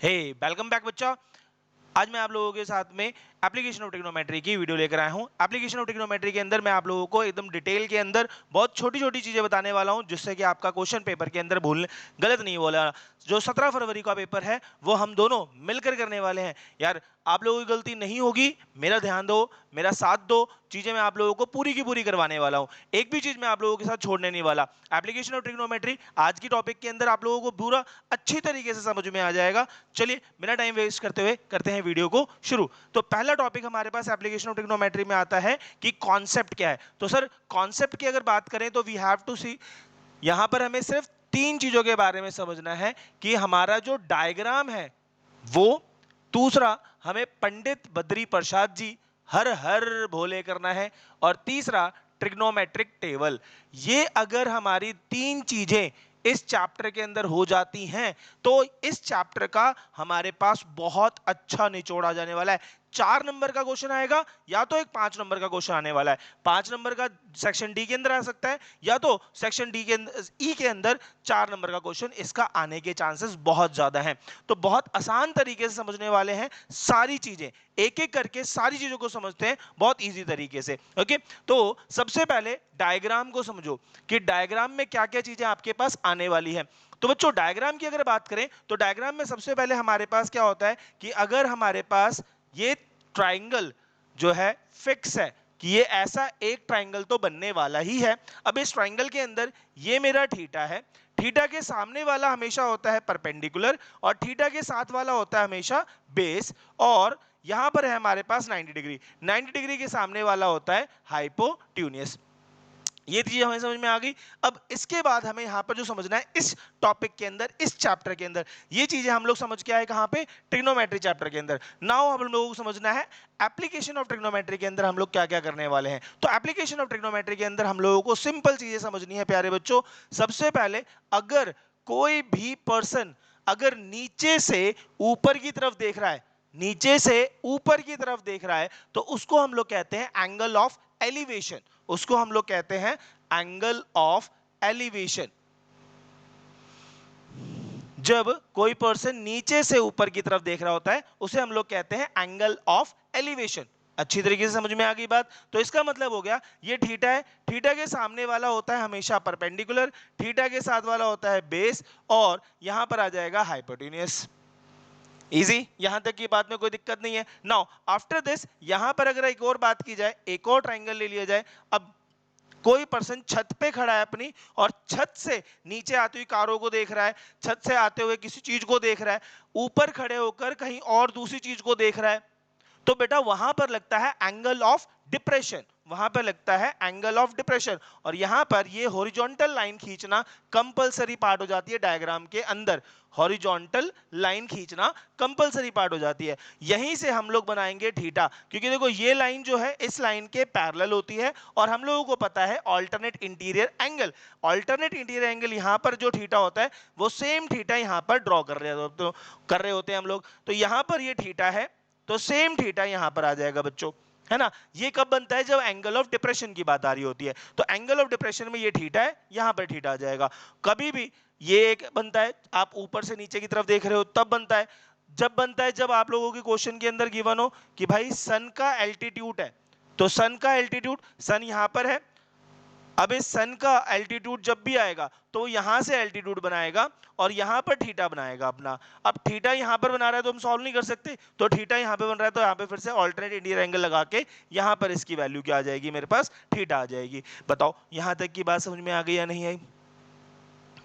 हे welcome back बच्चा। आज मैं आप लोगों के साथ में एप्लीकेशन ऑफ ट्रिग्नोमेट्री की वीडियो लेकर आया हूं। एप्लीकेशन ऑफ ट्रिग्नोमेट्री के अंदर मैं आप लोगों को एकदम डिटेल के अंदर बहुत छोटी छोटी चीजें बताने वाला हूं, जिससे कि आपका क्वेश्चन पेपर के अंदर भूल गलत नहीं बोला। जो 17 फरवरी का पेपर है वो हम दोनों मिलकर करने वाले हैं यार। आप लोगों की गलती नहीं होगी, मेरा ध्यान दो, मेरा साथ दो। चीजें मैं आप लोगों को पूरी की पूरी करवाने वाला हूं, एक भी चीज मैं आप लोगों के साथ छोड़ने नहीं वाला। एप्लीकेशन ऑफ ट्रिग्नोमेट्री आज की टॉपिक के अंदर आप लोगों को पूरा अच्छी तरीके से समझ में आ जाएगा। चलिए बिना टाइम वेस्ट करते हुए करते हैं वीडियो को शुरू। तो पहला टॉपिक हमारे पास एप्लीकेशन ऑफ ट्रिग्नोमेट्री में आता है कि कॉन्सेप्ट क्या है। तो सर कॉन्सेप्ट की अगर बात करें तो वी हैव टू सी, यहां पर हमें सिर्फ तीन चीजों के बारे में समझना है कि हमारा जो डायग्राम है वो, दूसरा हमें पंडित बद्री प्रसाद जी हर हर भोले करना है, और तीसरा ट्रिग्नोमेट्रिक टेबल। ये अगर हमारी तीन चीजें इस चैप्टर के अंदर हो जाती हैं तो इस चैप्टर का हमारे पास बहुत अच्छा निचोड़ आ जाने वाला है। 4 नंबर का क्वेश्चन आएगा या तो एक 5 नंबर का क्वेश्चन आने वाला है। 5 नंबर का सेक्शन डी के अंदर आ सकता है या तो सेक्शन डी के अंदर ई के अंदर 4 नंबर का क्वेश्चन इसका आने के चांसेस बहुत ज्यादा हैं। तो बहुत आसान तरीके से समझने वाले हैं सारी चीजें, एक एक करके सारी चीजों को समझते हैं बहुत इजी तरीके से। ओके, तो सबसे पहले डायग्राम को समझो कि डायग्राम में क्या क्या चीजें आपके पास आने वाली है। तो बच्चों डायग्राम की अगर बात करें तो डायग्राम में सबसे पहले हमारे पास क्या होता है कि अगर हमारे पास ये ट्राइंगल जो है फिक्स है कि ये ऐसा एक ट्राइंगल तो बनने वाला ही है। अब इस ट्राइंगल के अंदर ये मेरा थीटा है, थीटा के सामने वाला हमेशा होता है परपेंडिकुलर और थीटा के साथ वाला होता है हमेशा बेस, और यहां पर है हमारे पास 90 डिग्री, 90 डिग्री के सामने वाला होता है हाइपोटेन्यूज। ये चीज हमें समझ में आ गई। अब इसके बाद हमें यहां पर जो समझना है इस टॉपिक के अंदर, इस चैप्टर के अंदर, ये चीजें हम लोग समझ के आए कहां पे, ट्रिग्नोमेट्री चैप्टर के अंदर। नाउ हम लोगों को समझना है एप्लीकेशन ऑफ ट्रिग्नोमेट्री के अंदर हम लोग क्या क्या करने वाले हैं। तो एप्लीकेशन ऑफ ट्रिग्नोमेट्री के अंदर हम लोगों को सिंपल चीजें समझनी है प्यारे बच्चों। सबसे पहले अगर कोई भी पर्सन अगर नीचे से ऊपर की तरफ देख रहा है, नीचे से ऊपर की तरफ देख रहा है, तो उसको हम लोग कहते हैं एंगल ऑफ एलिवेशन, उसको हम लोग कहते हैं एंगल ऑफ एलिवेशन। जब कोई पर्सन नीचे से ऊपर की तरफ देख रहा होता है उसे हम लोग कहते हैं एंगल ऑफ एलिवेशन। अच्छी तरीके से समझ में आ गई बात। तो इसका मतलब हो गया ये थीटा है, थीटा के सामने वाला होता है हमेशा परपेंडिकुलर, थीटा के साथ वाला होता है बेस, और यहां पर आ जाएगा हाइपोटेन्यूज। इजी, यहां तक की बात में कोई दिक्कत नहीं है। नाउ आफ्टर दिस यहां पर अगर एक और बात की जाए, एक और ट्राइंगल ले लिया जाए। अब कोई पर्सन छत पे खड़ा है अपनी, और छत से नीचे आती हुई कारों को देख रहा है, छत से आते हुए किसी चीज को देख रहा है, ऊपर खड़े होकर कहीं और दूसरी चीज को देख रहा है, तो बेटा वहां पर लगता है एंगल ऑफ डिप्रेशन, वहां पर लगता है एंगल ऑफ डिप्रेशन। और यहां पर ये हॉरिजॉन्टल लाइन खींचना कंपलसरी पार्ट हो जाती है डायग्राम के अंदर, हॉरिजॉन्टल लाइन खींचना कंपलसरी पार्ट हो जाती है। यहीं से हम लोग बनाएंगे थीटा, क्योंकि देखो ये लाइन जो है इस लाइन के पैरेलल होती है, और हम लोगों को पता है alternate interior angle, alternate interior angle यहां पर जो थीटा होता है वो सेम थीटा यहां पर ड्रॉ कर रहे होते हैं हम लोग। तो यहां पर ये थीटा है तो सेम थीटा यहां पर आ जाएगा बच्चों, है ना। ये कब बनता है, जब एंगल ऑफ डिप्रेशन की बात आ रही होती है। तो एंगल ऑफ डिप्रेशन में ये थीटा है, यहां पर थीटा आ जाएगा। कभी भी ये एक बनता है, आप ऊपर से नीचे की तरफ देख रहे हो तब बनता है। जब बनता है जब आप लोगों के क्वेश्चन के अंदर गिवन हो कि भाई सन का एल्टीट्यूड है, तो सन का एल्टीट्यूड, सन यहां पर है, अब इस सन का एल्टीट्यूड जब भी आएगा तो यहां से एल्टीट्यूड बनाएगा और यहां पर थीटा बनाएगा अपना। अब थीटा यहां पर बना रहा है तो हम सॉल्व नहीं कर सकते, तो थीटा यहां पे बन रहा है तो यहां पे फिर से ऑल्टरनेट इंटीरियर एंगल लगा के यहां पर इसकी वैल्यू क्या आ जाएगी, मेरे पास थीटा आ जाएगी। बताओ यहां तक की बात समझ में आ गई या नहीं आई?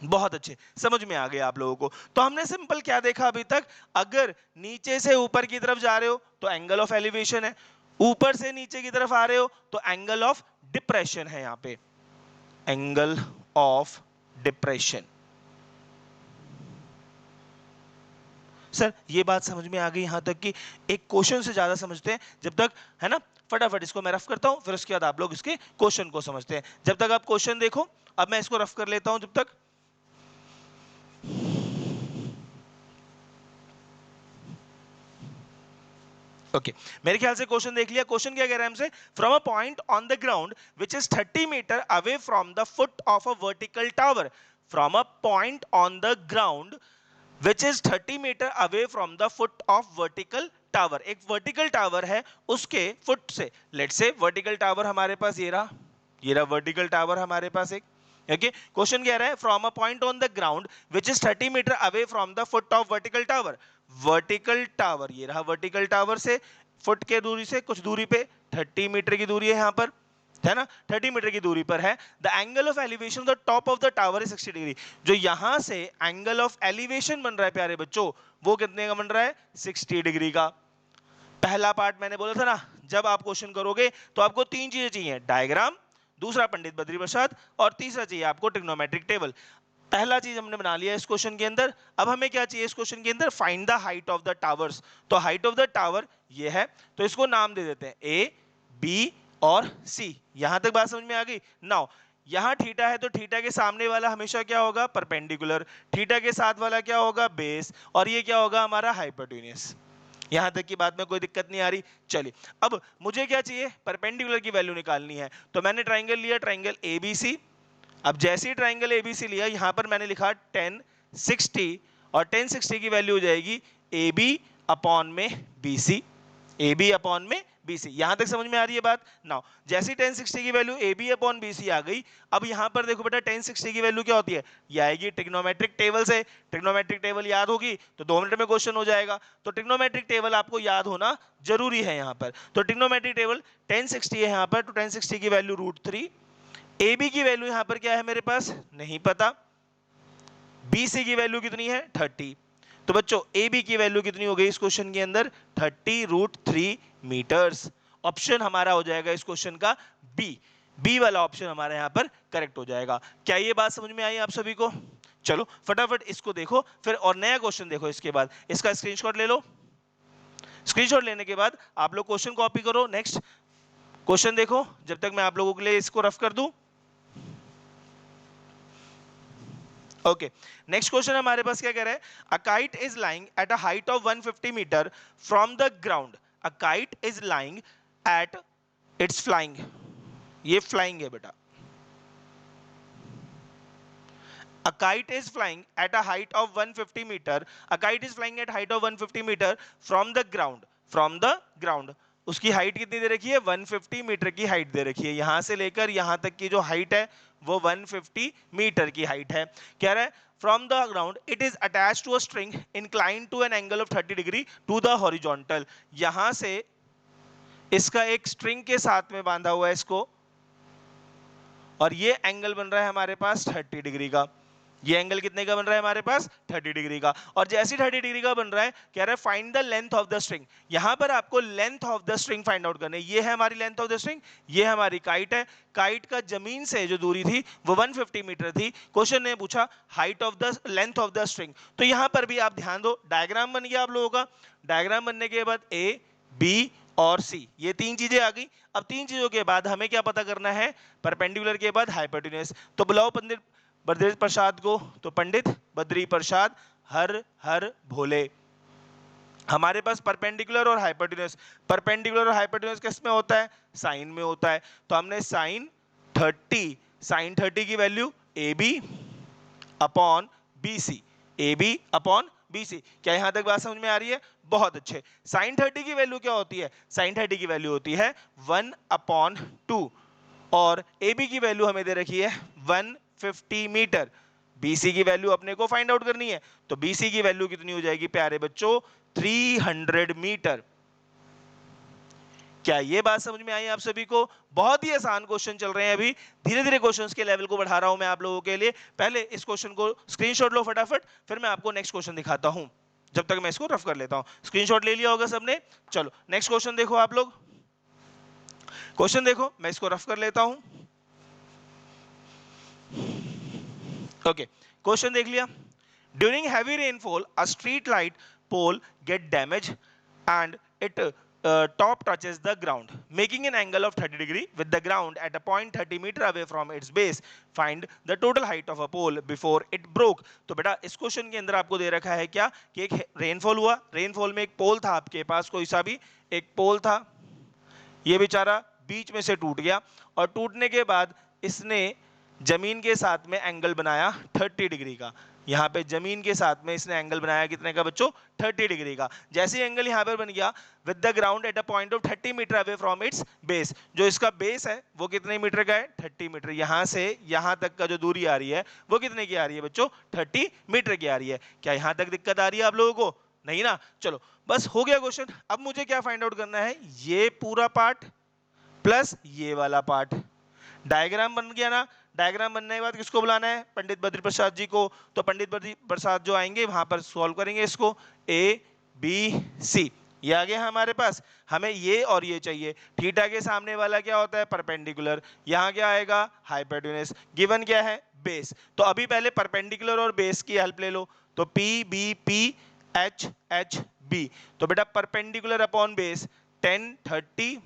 बहुत अच्छे, समझ में आ गया आप लोगों को। तो हमने सिंपल क्या देखा अभी तक, अगर नीचे से ऊपर की तरफ जा रहे हो तो एंगल ऑफ एलिवेशन है, ऊपर से नीचे की तरफ आ रहे हो तो एंगल ऑफ डिप्रेशन है, यहां पे एंगल ऑफ डिप्रेशन। सर ये बात समझ में आ गई यहां तक कि एक क्वेश्चन से ज्यादा समझते हैं जब तक, है ना। फटाफट इसको मैं रफ करता हूं, फिर उसके बाद आप लोग इसके क्वेश्चन को समझते हैं। जब तक आप क्वेश्चन देखो, अब मैं इसको रफ कर लेता हूं जब तक। ओके मेरे ख्याल से क्वेश्चन देख लिया। क्वेश्चन क्या कह रहा है हमसे, from a point on the ground which is 30 meter away from the foot of a vertical tower, from a point on the ground which is 30 meter away from the foot of vertical tower. एक vertical tower है उसके foot से, late से vertical tower हमारे पास ये रहा vertical tower हमारे पास एक। ओके, क्वेश्चन कह रहा है from a point on the ground which is 30 meter away from the foot of vertical tower. Vertical tower ये रहा, वर्टिकल टावर से फुट के दूरी से कुछ दूरी पे 30 मीटर की दूरी है यहाँ पर, है ना, 30 मीटर की दूरी पर है। The angle of elevation the top of the tower is 60 degree. जो यहां से एंगल ऑफ एलिवेशन बन रहा है प्यारे बच्चों, वो कितने का बन रहा है? 60 डिग्री का। पहला पार्ट मैंने बोला था ना, जब आप क्वेश्चन करोगे तो आपको तीन चीजें चाहिए, डायग्राम, दूसरा पंडित बद्री प्रसाद, और तीसरा चाहिए आपको ट्रिग्नोमेट्रिक टेबल। पहला चीज हमने बना लिया इस क्वेश्चन के अंदर। अब हमें क्या चाहिए इस क्वेश्चन के अंदर? Find the height of the towers. तो हाइट ऑफ द टावर ये है, तो इसको नाम दे देते हैं ए, बी और सी। यहां तक बात समझ में आ गई? नाउ यहां थीटा है तो थीटा के सामने वाला हमेशा क्या होगा? परपेंडिकुलर। थीटा के साथ वाला क्या होगा? बेस। और ये क्या होगा? हमारा हाइपोटेन्यूस। यहां तक की बात में कोई दिक्कत नहीं आ रही? चलिए, अब मुझे क्या चाहिए? परपेंडिकुलर की वैल्यू निकालनी है। तो मैंने ट्राइंगल लिया, ट्राइंगल एबीसी। अब जैसे ही ट्राइंगल एबीसी लिया, यहां पर मैंने लिखा 1060, और 1060 की वैल्यू हो जाएगी ए बी अपॉन में B C. A B upon में बी सी। यहां तक समझ में आ रही है बात? नाउ जैसी 1060 की value A B upon B C आ गई, अब यहां पर देखो बेटा 1060 की वैल्यू क्या होती है? ये आएगी ट्रिग्नोमेट्रिक टेबल से। ट्रिग्नोमेट्रिक टेबल याद होगी तो 2 मिनट में क्वेश्चन हो जाएगा। तो ट्रिग्नोमेट्रिक टेबल आपको याद होना जरूरी है यहां पर। तो ट्रिग्नोमेट्रिक टेबल 1060 है यहां पर, तो 1060 की वैल्यू √3। ए बी की वैल्यू यहां पर क्या है मेरे पास? नहीं पता। बी सी की वैल्यू कितनी है? 30। तो बच्चों ए बी की वैल्यू कितनी हो गई इस क्वेश्चन के अंदर? 30√3 मीटर्स। ऑप्शन हमारा हो जाएगा इस क्वेश्चन का बी। बी वाला ऑप्शन हमारा यहां पर करेक्ट हो जाएगा। क्या ये बात समझ में आई आप सभी को? चलो फटाफट इसको देखो फिर, और नया क्वेश्चन देखो इसके बाद। इसका स्क्रीनशॉट ले लो। स्क्रीनशॉट लेने के बाद आप लोग क्वेश्चन कॉपी करो। नेक्स्ट क्वेश्चन देखो जब तक मैं आप लोगों के लिए इसको रफ कर दूं। ओके, नेक्स्ट क्वेश्चन हमारे पास क्या कह रहा है? A kite is lying at a height of 150 meter from the ground. A kite is lying at, it's flying, ये फ्लाइंग है बेटा। A kite is flying at a height of 150 meter. A kite is flying at height of 150 meter from the ground. From the ground. उसकी height कितनी दे रखी है? 150 metre की height दे रखी है। यहां से लेकर यहां तक की जो हाइट है वो 150 मीटर की हाइट है। कह रहा है from the ground it is attach to a string incline to an angle of 30 degree to the horizontal. यहां से इसका एक स्ट्रिंग के साथ में बांधा हुआ है इसको, और ये एंगल बन रहा है हमारे पास 30 डिग्री का। ये एंगल कितने का बन रहा है हमारे पास? 30 डिग्री का। और जैसे 30 डिग्री का बन रहा है, कह रहा है find the length of the string. यहां पर आपको length of the string find out करनी है। ये है हमारी लेंथ ऑफ द स्ट्रिंग, ये हमारी काइट है। काइट का जमीन से जो दूरी थी वो 150 मीटर थी। क्वेश्चन ने पूछा height of the length of the string. तो यहां पर भी आप ध्यान दो, डायग्राम बन गया आप लोगों का। डायग्राम बनने के बाद ए, बी और सी, ये तीन चीजें आ गई। अब तीन चीजों के बाद हमें क्या पता करना है? परपेंडिकुलर के बाद हाइपोटेन्यूस। तो बुलाओ पंडित बद्री प्रसाद को। तो पंडित बद्री प्रसाद, हर हर भोले। हमारे पास परपेंडिकुलर और हाइपोटेन्यूस, परपेंडिकुलर और हाइपोटेन्यूस किस में होता है? साइन में होता है। तो हमने साइन 30 की value A B upon B C, A B upon B C. क्या यहां तक बात समझ में आ रही है? बहुत अच्छे। साइन 30 की वैल्यू क्या होती है? साइन 30 की वैल्यू होती है 1/2, और ए बी की वैल्यू हमें दे रखी है 150 मीटर। बीसी की वैल्यू अपने को फाइंड आउट करनी है, तो बीसी की वैल्यू कितनी हो जाएगी प्यारे बच्चों? 300 मीटर। क्या ये बात समझ में आई आप सभी को? बहुत ही आसान क्वेश्चन चल रहे हैं अभी, धीरे धीरे क्वेश्चंस के लेवल को बढ़ा रहा हूं मैं आप लोगों के लिए। पहले इस क्वेश्चन को स्क्रीनशॉट लो फटाफट, फिर मैं आपको नेक्स्ट क्वेश्चन दिखाता हूं। जब तक मैं इसको रफ कर लेता हूं। स्क्रीनशॉट ले लिया होगा सबने? चलो नेक्स्ट क्वेश्चन देखो आप लोग। क्वेश्चन देखो, मैं इसको रफ कर लेता हूं। ओके, क्वेश्चन देख लिया। During heavy rainfall a street light pole get damage and it top touches the ground making an angle of 30 degree with the ground at a point 30 meter away from its base. Find the total height of a pole before it broke. तो बेटा इस question के अंदर आपको दे रखा है क्या कि एक रेनफॉल हुआ, रेनफॉल में एक पोल था आपके पास, कोई सा भी एक पोल था, ये बेचारा बीच में से टूट गया, और टूटने के बाद इसने जमीन के साथ में एंगल बनाया 30 डिग्री का। यहाँ पे जमीन के साथ में इसने एंगल बनाया कितने का बच्चों, 30 डिग्री का। जैसे ही एंगल यहाँ पर बन गया, with the ground at a point of 30 meter away from its base, जो इसका बेस है वो कितने मीटर का है, 30 मीटर। यहाँ से यहाँ तक का जो दूरी आ रही है वो कितने की आ रही है बच्चों, 30 मीटर की आ रही है। क्या यहाँ तक दिक्कत आ रही है आप लोगों को, नहीं ना? चलो बस हो गया क्वेश्चन। अब मुझे क्या फाइंड आउट करना है, ये पूरा पार्ट प्लस ये वाला पार्ट। डायग्राम बन गया ना, डायग्राम बनने के बाद किसको बुलाना है, पंडित बद्री प्रसाद जी को। तो पंडित बद्री प्रसाद जो आएंगे वहां पर सॉल्व करेंगे इसको, ए बी सी, ये आ गया हमारे पास। हमें ये और ये चाहिए। थीटा के सामने वाला क्या होता है, परपेंडिकुलर। यहाँ क्या आएगा, हाइपोटेन्यूज। गिवन क्या है, बेस। तो अभी पहले परपेंडिकुलर और बेस की हेल्प ले लो। तो P B P H H B, तो बेटा परपेंडिकुलर अपॉन बेस 10 30,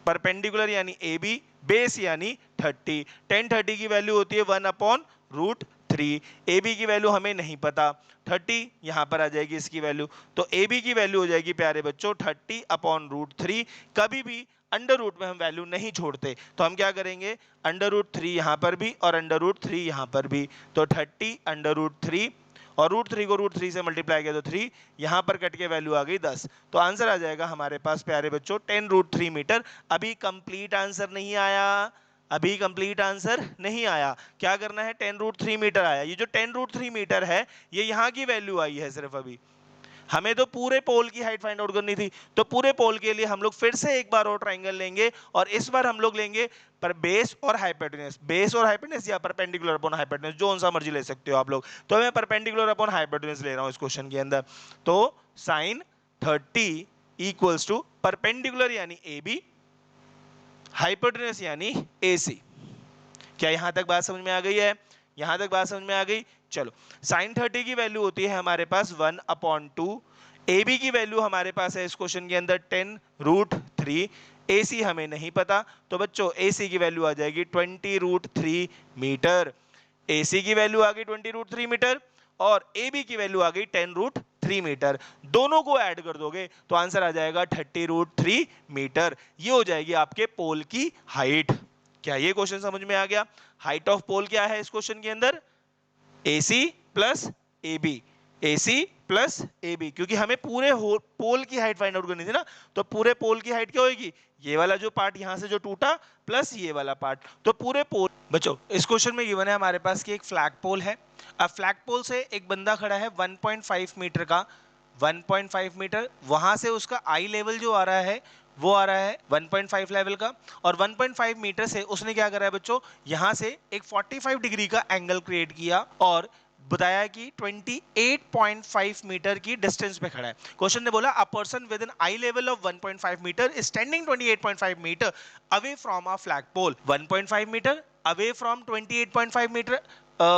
परपेंडिकुलर यानी ए बी, बेस यानी 30। 10 30 की वैल्यू होती है 1/√3। ए बी की वैल्यू हमें नहीं पता, 30 यहां पर आ जाएगी इसकी वैल्यू। तो ए बी की वैल्यू हो जाएगी प्यारे बच्चों 30/√3। कभी भी अंडर रूट में हम वैल्यू नहीं छोड़ते, तो हम क्या करेंगे, अंडर√3 यहां पर भी और अंडर√3 यहां पर भी। तो 30/√3 और √3 को √3 से मल्टीप्लाई किया तो 3, यहां पर कट के वैल्यू आ गई 10। तो आंसर आ जाएगा हमारे पास प्यारे बच्चों 10√3 मीटर। अभी कंप्लीट आंसर नहीं आया, अभी कंप्लीट आंसर नहीं आया। क्या करना है, 10√3 मीटर आया। ये जो 10√3 मीटर है ये यहाँ की वैल्यू आई है सिर्फ। अभी हमें तो पूरे पोल की हाइट फाइंड आउट करनी थी, तो पूरे पोल के लिए हम लोग फिर से एक बार और ट्राइंगल लेंगे, और इस बार हम लोग लेंगे पर बेस और हाइपोटेन्यूज। बेस और हाइपोटेन्यूज या परपेंडिकुलर अपॉन हाइपोटेन्यूज, जो सा मर्जी ले सकते हो आप लोग। तो मैं परपेंडिकुलर अपॉन हाइपोटेन्यूज ले रहा हूं इस क्वेश्चन के अंदर। तो साइन 30 इक्वल्स टू परपेंडिकुलर यानी ए बी, हाइपोटेन्यूज यानी ए सी। क्या यहां तक बात समझ में आ गई है, यहां तक बात समझ में आ गई। चलो साइन 30 की वैल्यू होती है हमारे पास 1/2। ए बी की वैल्यू हमारे पास है इस क्वेश्चन के अंदर 10√3। ए सी हमें नहीं पता, तो बच्चों ए सी की वैल्यू आ जाएगी 20√3 मीटर। ए सी की वैल्यू आ गई 20√3 मीटर और ए बी की वैल्यू आ गई 10√3 मीटर। दोनों को ऐड कर दोगे तो आंसर आ जाएगा 30√3 मीटर। ये हो जाएगी आपके पोल की हाइट। क्या ये क्वेश्चन समझ में आ गया? हाइट ऑफ पोल क्या है इस क्वेश्चन के अंदर, AC plus AB, AC plus AB, क्योंकि हमें पूरे पोल की हाइट फाइंड आउट करनी थी ना। तो पूरे पोल की हाइट क्या होगी, ये वाला जो पार्ट यहां से जो टूटा प्लस ये वाला पार्ट, तो पूरे पोल। बच्चों इस क्वेश्चन में गिवन है हमारे पास कि एक फ्लैग पोल है। अब फ्लैग पोल से एक बंदा खड़ा है 1.5 मीटर का, 1.5 मीटर, वहां से उसका आई लेवल जो आ रहा है वो आ रहा है 1.5 लेवल का, और 1.5 मीटर से उसने क्या करा है बच्चों, यहां से एक 45 डिग्री का एंगल क्रिएट किया और बताया कि 28.5 मीटर की डिस्टेंस पे खड़ा है। क्वेश्चन ने बोला a person with an eye level of 1.5 meter is standing 28.5 meter away from a flag pole. 1.5 meter away from 28.5 meter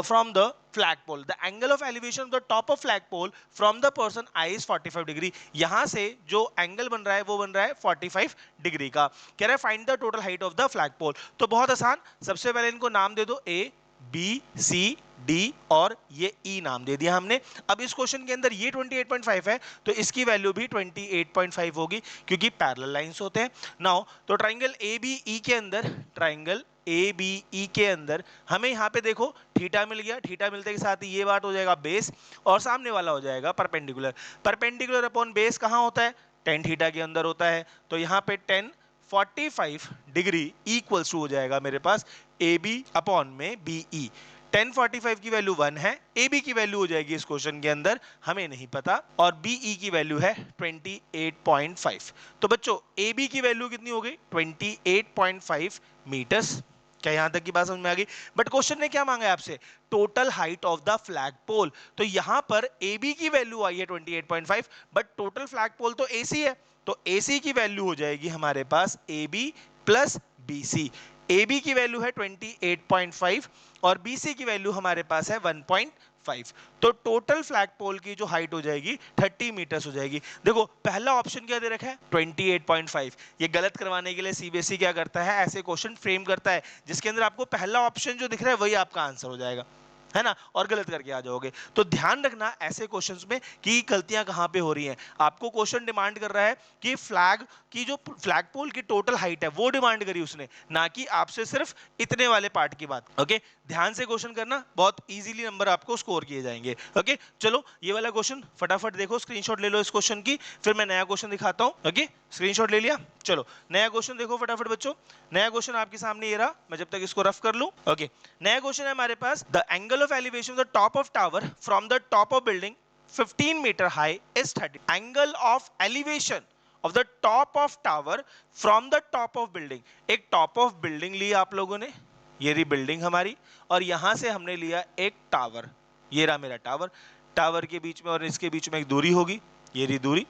from the flagpole. The angle of elevation of the top of flagpole from the person eye is 45 degree. यहां से जो angle बन रहा है वो बन रहा है 45 डिग्री का। कह रहा है find the total height of the flagpole. तो बहुत आसान, सबसे पहले इनको नाम दे दो A B C D और ये E नाम दे दिया हमने। अब इस क्वेश्चन के अंदर ये 28.5 है तो इसकी वैल्यू भी 28.5 होगी क्योंकि पैरेलल लाइंस होते हैं। नाउ तो ट्राइंगल ABE के अंदर, ट्राइंगल ABE के अंदर हमें यहाँ पे देखो थीटा मिल गया। थीटा मिलते के साथ ही ये बात हो जाएगा बेस और सामने वाला हो जाएगा परपेंडिकुलर। परपेंडिकुलर अपॉन बेस कहाँ होता है, tan थीटा के अंदर होता है। तो यहाँ पे 1045 डिग्री इक्वल्स टू हो जाएगा मेरे पास AB अपॉन में BE। 1045 की वैल्यू 1 है, AB की वैल्यू हो जाएगी इस क्वेश्चन के अंदर हमें नहीं पता, और BE की वैल्यू है 28.5। तो बच्चों AB की वैल्यू कितनी हो गई 28.5 मीटर्स। क्या यहां तक की बात समझ में आ गई? बट क्वेश्चन ने क्या मांगा है आपसे, total height of the flag pole. तो यहां पर AB की वैल्यू आई है 28.5 बट टोटल फ्लैग पोल तो AC है, तो AC की वैल्यू हो जाएगी हमारे पास AB प्लस BC। AB की वैल्यू है 28.5 और BC की वैल्यू हमारे पास है 1.5। तो टोटल फ्लैग पोल की जो हाइट हो जाएगी 30 मीटर्स हो जाएगी। देखो पहला ऑप्शन क्या दे रखा है 28.5। ये गलत करवाने के लिए CBSE क्या करता है, ऐसे क्वेश्चन फ्रेम करता है जिसके अंदर आपको पहला ऑप्शन जो दिख रहा है वही आपका आंसर हो जाएगा, है ना, और गलत करके आ जाओगे। तो ध्यान रखना ऐसे क्वेश्चंस में कि गलतियां कहां पे हो रही हैं। आपको क्वेश्चन डिमांड कर रहा है कि फ्लैग की जो फ्लैग पोल की टोटल हाइट है वो डिमांड करी उसने, ना कि आपसे सिर्फ इतने वाले पार्ट की बात। ओके, ध्यान से क्वेश्चन करना, बहुत इजीली नंबर आपको स्कोर किए जाएंगे। ओके, चलो ये वाला क्वेश्चन फटाफट देखो, स्क्रीनशॉट ले लो इस क्वेश्चन की, फिर मैं नया क्वेश्चन दिखाता हूं। ओके, स्क्रीनशॉट ले लिया, चलो नया क्वेश्चन देखो फटाफट बच्चों। नया क्वेश्चन आपके सामने ये रहा, मैं जब तक इसको रफ कर लूं। ओके, नया क्वेश्चन है हमारे पास, the angle of elevation of the top of tower from the top of building 15 metre high is 30। Angle of elevation of the top of tower from the top of building. एक top of building ली आप लोगों ने, ये रही building हमारी, और यहां से हमने लिया एक टावर, ये रहा मेरा टावर। टावर के बीच में और इसके बीच में एक दूरी होगी, ये रही दूरी।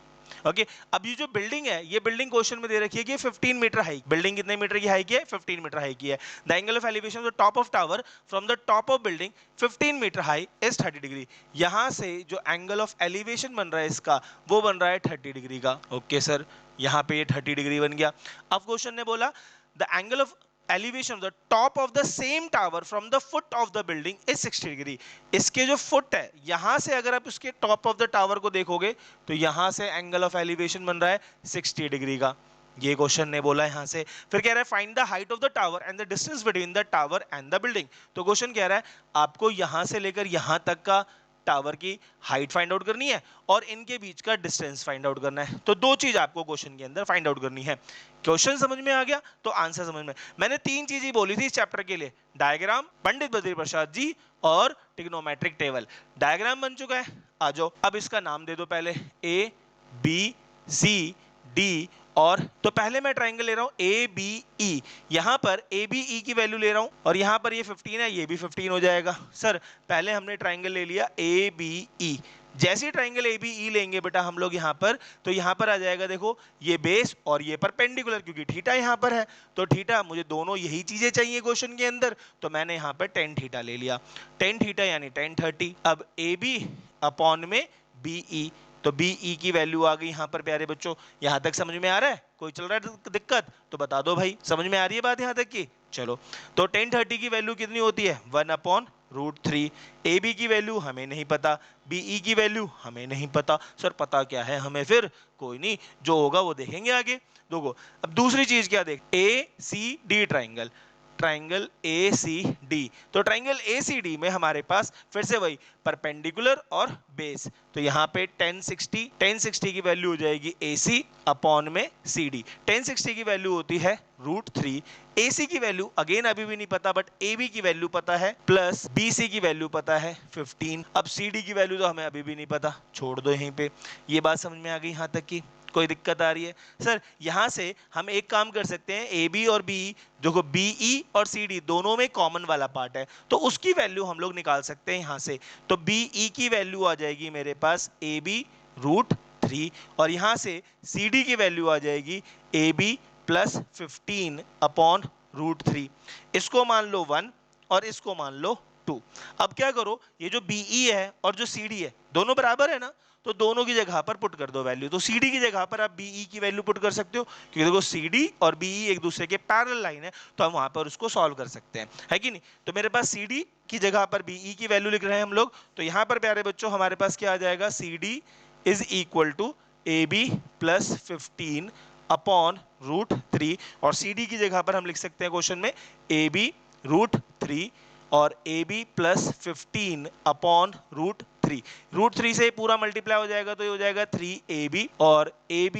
ओके, अब ये जो बिल्डिंग है, ये बिल्डिंग क्वेश्चन में दे रखी है कि 15 मीटर हाई। बिल्डिंग कितने मीटर की हाई की है? 15 मीटर हाई की है। The angle of elevation of the top of tower from the top of building 15 metre high is 30 degree. यहां से जो एंगल ऑफ एलिवेशन बन रहा है इसका, वो बन रहा है 30 डिग्री का। ओके सर, यहां पे ये 30 डिग्री बन गया। अब क्वेश्चन ने बोला the angle of elevation of the top of the same tower from the foot of the building is 60 degree। इसके जो फुट है, यहां से अगर आप इसके टॉप ऑफ द टावर को देखोगे तो यहां से एंगल ऑफ एलिवेशन बन रहा है 60 डिग्री का। ये क्वेश्चन ने बोला यहां से। फिर कह रहा है find the height of the tower and the distance between the tower and the building. तो क्वेश्चन कह रहा है आपको यहां से लेकर यहां तक का टावर की हाइट फाइंड आउट करनी है और इनके बीच का डिस्टेंस फाइंड आउट करना है। तो दो चीज आपको क्वेश्चन के अंदर फाइंड आउट करनी है। क्वेश्चन समझ में आ गया तो आंसर समझ में। मैंने तीन चीजें बोली थी इस चैप्टर के लिए, डायग्राम, पंडित बद्री प्रसाद जी, और ट्रिग्नोमेट्रिक टेबल। डायग्राम बन चुका है, आ जाओ अब इसका नाम दे दो पहले, ए बी सी डी, और तो पहले मैं ट्राइंगल ले रहा हूं ए बी ई। यहां पर ए बी ई की वैल्यू ले रहा हूं और यहां पर ये 15 है, ये भी 15 हो जाएगा। सर पहले हमने ट्राइंगल ले लिया ए बी ई। जैसे ट्राइंगल ए बी ई लेंगे बेटा हम लोग यहां पर, तो यहां पर आ जाएगा देखो ये बेस और ये परपेंडिकुलर, क्योंकि थीटा यहां पर है। तो थीटा, मुझे दोनों यही चीजें चाहिए क्वेश्चन के अंदर, तो मैंने यहां पर टेन थीटा ले लिया। टेन थीटा यानी 1030। अब ए बी अपॉन में बी ई, तो बी ई की वैल्यू आ गई यहां पर प्यारे बच्चों। यहां तक समझ में आ रहा है? कोई चल रहा है दिक्कत तो बता दो भाई, समझ में आ रही है बात यहां तक की? चलो, तो 1030 की वैल्यू कितनी होती है? 1/√3। ए बी की वैल्यू हमें नहीं पता, बी ई की वैल्यू हमें नहीं पता। सर पता क्या है हमें? फिर कोई नहीं, जो होगा वो देखेंगे आगे। देखो अब दूसरी चीज क्या देख, A C D triangle, triangle A C D. तो ट्राइंगल ए सी डी में हमारे पास फिर से वही परपेंडिकुलर और बेस। तो यहाँ पे 1060 की वैल्यू हो जाएगी ए सी अपॉन में सी डी। 1060 की वैल्यू होती है √3। ए सी की वैल्यू अगेन अभी भी नहीं पता, बट ए बी की वैल्यू पता है, प्लस बी सी की वैल्यू पता है 15। अब सी डी की वैल्यू तो हमें अभी भी नहीं पता, छोड़ दो यहीं पे। ये बात समझ में आ गई यहाँ तक की? कोई दिक्कत आ रही है? सर यहां से हम एक काम कर सकते हैं, ए बी और बी, देखो बी ई और सी डी दोनों में कॉमन वाला पार्ट है, तो उसकी वैल्यू हम लोग निकाल सकते हैं यहां से। तो बी ई की वैल्यू आ जाएगी मेरे पास ए बी √3, और यहां से सी डी की वैल्यू आ जाएगी ए बी प्लस 15 अपॉन √3। इसको मान लो 1 और इसको मान लो 2। अब क्या करो, ये जो बी ई है और जो सी डी है दोनों बराबर है ना, तो दोनों की जगह पर पुट कर दो वैल्यू। तो सी डी की जगह पर आप बी ई की वैल्यू पुट कर सकते हो, क्योंकि देखो सी डी और बी ई एक दूसरे के पैरेलल लाइन है, तो हम वहां पर उसको सॉल्व कर सकते हैं, है कि नहीं? तो मेरे पास सी डी की जगह पर बी ई की वैल्यू लिख रहे हैं हम लोग। तो यहां पर प्यारे बच्चों हमारे पास क्या आ जाएगा, C D is equal to A B plus 15 upon √3, और सी डी की जगह पर हम लिख सकते हैं क्वेश्चन में ए बी √3 और ए बी प्लस 15 अपॉन √3। √3 से पूरा मल्टीप्लाई हो जाएगा तो ये हो जाएगा 3ab और ab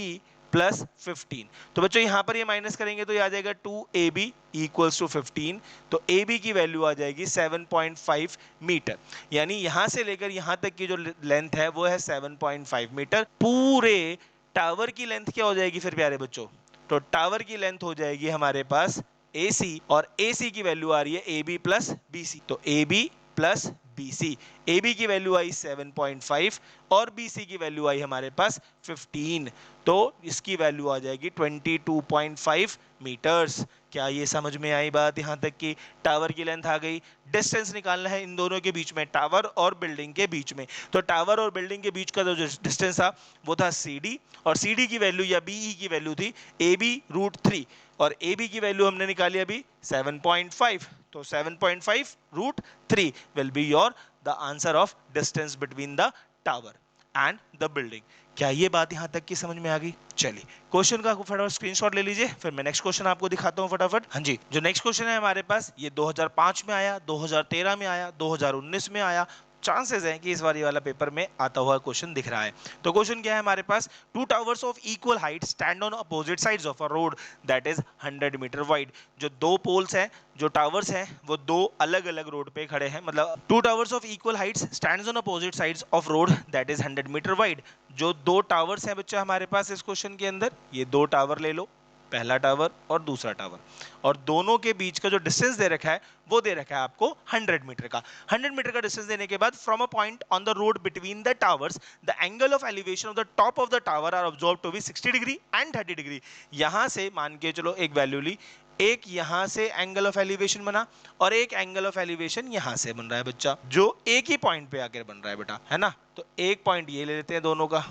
प्लस 15। तो बच्चों यहां पर ये माइनस करेंगे तो ये आ जाएगा 2ab इक्वल्स टू 15। तो ab की वैल्यू आ जाएगी 7.5 मीटर, यानी यहां से लेकर यहां तक की जो लेंथ है वो है 7.5 मीटर। पूरे टावर की लेंथ क्या हो जाएगी फिर प्यारे बच्चों? तो टावर की लेंथ हो जाएगी हमारे पास AC, और AC की वैल्यू आ रही है AB प्लस BC। तो AB प्लस BC, AB की वैल्यू आई 7.5 और BC की वैल्यू आई हमारे पास 15। तो इसकी वैल्यू आ जाएगी 22.5 मीटर्स। क्या ये समझ में आई बात यहाँ तक कि टावर की लेंथ आ गई, डिस्टेंस निकालना है इन दोनों के बीच में, टावर और बिल्डिंग के बीच में। तो टावर और बिल्डिंग के बीच का जो डिस्टेंस था वो था CD, और CD की वैल्यू या BE की वैल्यू थी AB√3, और AB की वैल्यू हमने निकाली अभी 7.5। तो 7.5√3 will be your the answer of distance between the tower and the building. क्या ये बात यहां तक की समझ में आ गई? चलिए क्वेश्चन का फटाफट स्क्रीनशॉट ले लीजिए, फिर मैं नेक्स्ट क्वेश्चन आपको दिखाता हूं फटाफट। हाँ जी, जो नेक्स्ट क्वेश्चन है हमारे पास ये 2005 में आया, 2013 में आया, 2019 में आया। चांसेस हैं कि इस बारी वाला पेपर में आता हुआ क्वेश्चन दिख रहा है। तो क्वेश्चन क्या है हमारे पास, two towers of equal height stand on opposite sides of a road that is 100 metre wide. जो दो पोल्स हैं, जो टावर्स हैं, वो दो अलग अलग रोड पे खड़े हैं, मतलब two towers of equal heights stands on opposite sides of road that is 100 metre wide. जो दो टावर्स हैं बच्चा हमारे पास इस क्वेश्चन के अंदर, ये दो टावर ले लो, पहला टावर और दूसरा टावर, और दोनों के बीच का जो डिस्टेंस दे रखा है वो दे रखा है आपको 100 मीटर का। 100 मीटर का डिस्टेंस देने के बाद from a point on the road between the towers the angle of elevation of the top of the tower are observed to be 60 degree and 30 degree. यहां से मान के चलो एक वैल्यू ली, एक यहां से एंगल ऑफ एलिवेशन बना और एक एंगल ऑफ एलिवेशन यहां से बन रहा है बच्चा, जो एक ही पॉइंट पे आकर बन रहा है बेटा, है ना। तो एक पॉइंट ये ले लेते हैं दोनों का,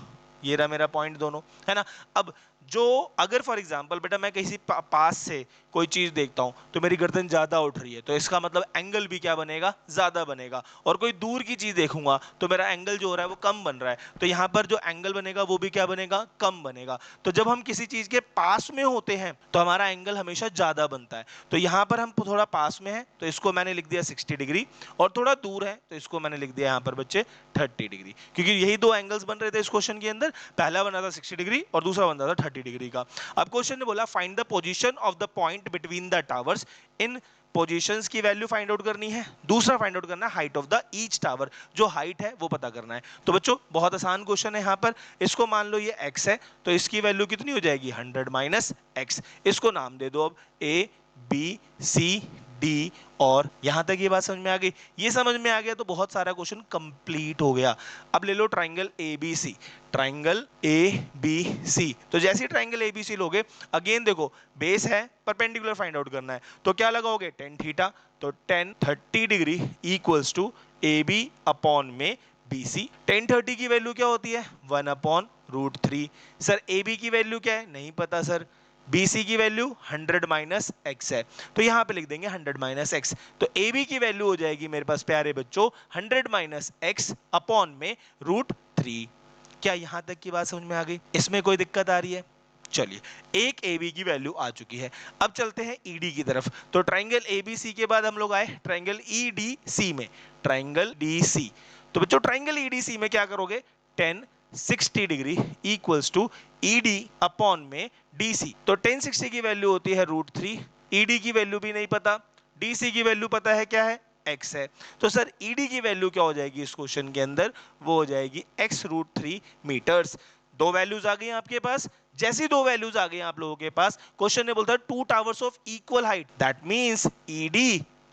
ये रहा मेरा पॉइंट दोनों, है ना। अब जो अगर फॉर एग्जांपल बेटा मैं किसी पास से कोई चीज देखता हूं तो मेरी गर्दन ज्यादा उठ रही है, तो इसका मतलब एंगल भी क्या बनेगा, ज्यादा बनेगा। और कोई दूर की चीज देखूंगा तो मेरा एंगल जो हो रहा है वो कम बन रहा है, तो यहां पर जो एंगल बनेगा वो भी क्या बनेगा, कम बनेगा। तो जब हम किसी चीज के पास में होते हैं तो हमारा एंगल हमेशा ज्यादा बनता है। तो यहां पर हम थोड़ा पास में है तो इसको मैंने लिख दिया 60 डिग्री, और थोड़ा दूर है तो इसको मैंने लिख दिया यहां पर बच्चे 30 डिग्री, क्योंकि यही दो एंगल्स बन रहे थे इस क्वेश्चन के अंदर। पहला बना था 60 डिग्री और दूसरा बन रहा था 30 डिग्री का। अब क्वेश्चन ने बोला find the position of the point between the towers, in positions की वैल्यू फाइंड आउट करनी है, दूसरा फाइंड आउट करना है height of the each tower, जो हाइट है वो पता करना है। तो बच्चों बहुत आसान क्वेश्चन है यहाँ पर, इसको मान लो ये x है तो इसकी वैल्यू कितनी हो जाएगी 100 माइनस x। इसको नाम दे दो अब a b c d, और यहां तक ये बात समझ में आ गई। ये समझ में आ गया तो बहुत सारा क्वेश्चन कंप्लीट हो गया। अब ले लो ट्राइंगल ABC, ट्राइंगल ABC। तो जैसे ही ट्राइंगल ABC लोगे, अगेन देखो बेस है, परपेंडिकुलर फाइंड आउट करना है, तो क्या लगाओगे tan थीटा, तो tan 30 degree equals to AB upon में BC। tan 30 की वैल्यू क्या होती है 1/√3। सर AB की वैल्यू क्या है, नहीं पता सर। BC की वैल्यू 100 माइनस x है, तो यहां पे लिख देंगे 100 माइनस x। तो AB की वैल्यू हो जाएगी मेरे पास प्यारे बच्चों 100 माइनस x अपॉन में √3। क्या यहां तक की बात समझ में आ गई? इसमें कोई दिक्कत आ रही है? चलिए, एक AB की वैल्यू आ चुकी है। अब चलते हैं ED की तरफ। तो ट्राइंगल ABC के बाद हम लोग आए ट्राइंगल EDC में, ट्राइंगल DC। तो बच्चों ट्राइंगल EDC में क्या करोगे, tan 60 degree equals to ED upon में DC। तो tan 60 की वैल्यू होती है √3, ED की वैल्यू भी नहीं पता, DC की वैल्यू पता है क्या है, x है। तो सर ED की वैल्यू क्या हो जाएगी इस क्वेश्चन के अंदर, वो हो जाएगी x√3 मीटर्स। दो वैल्यूज आ गई आपके पास। जैसी दो वैल्यूज आ गई आप लोगों के पास, क्वेश्चन ने बोलता है two towers of equal height, that means ED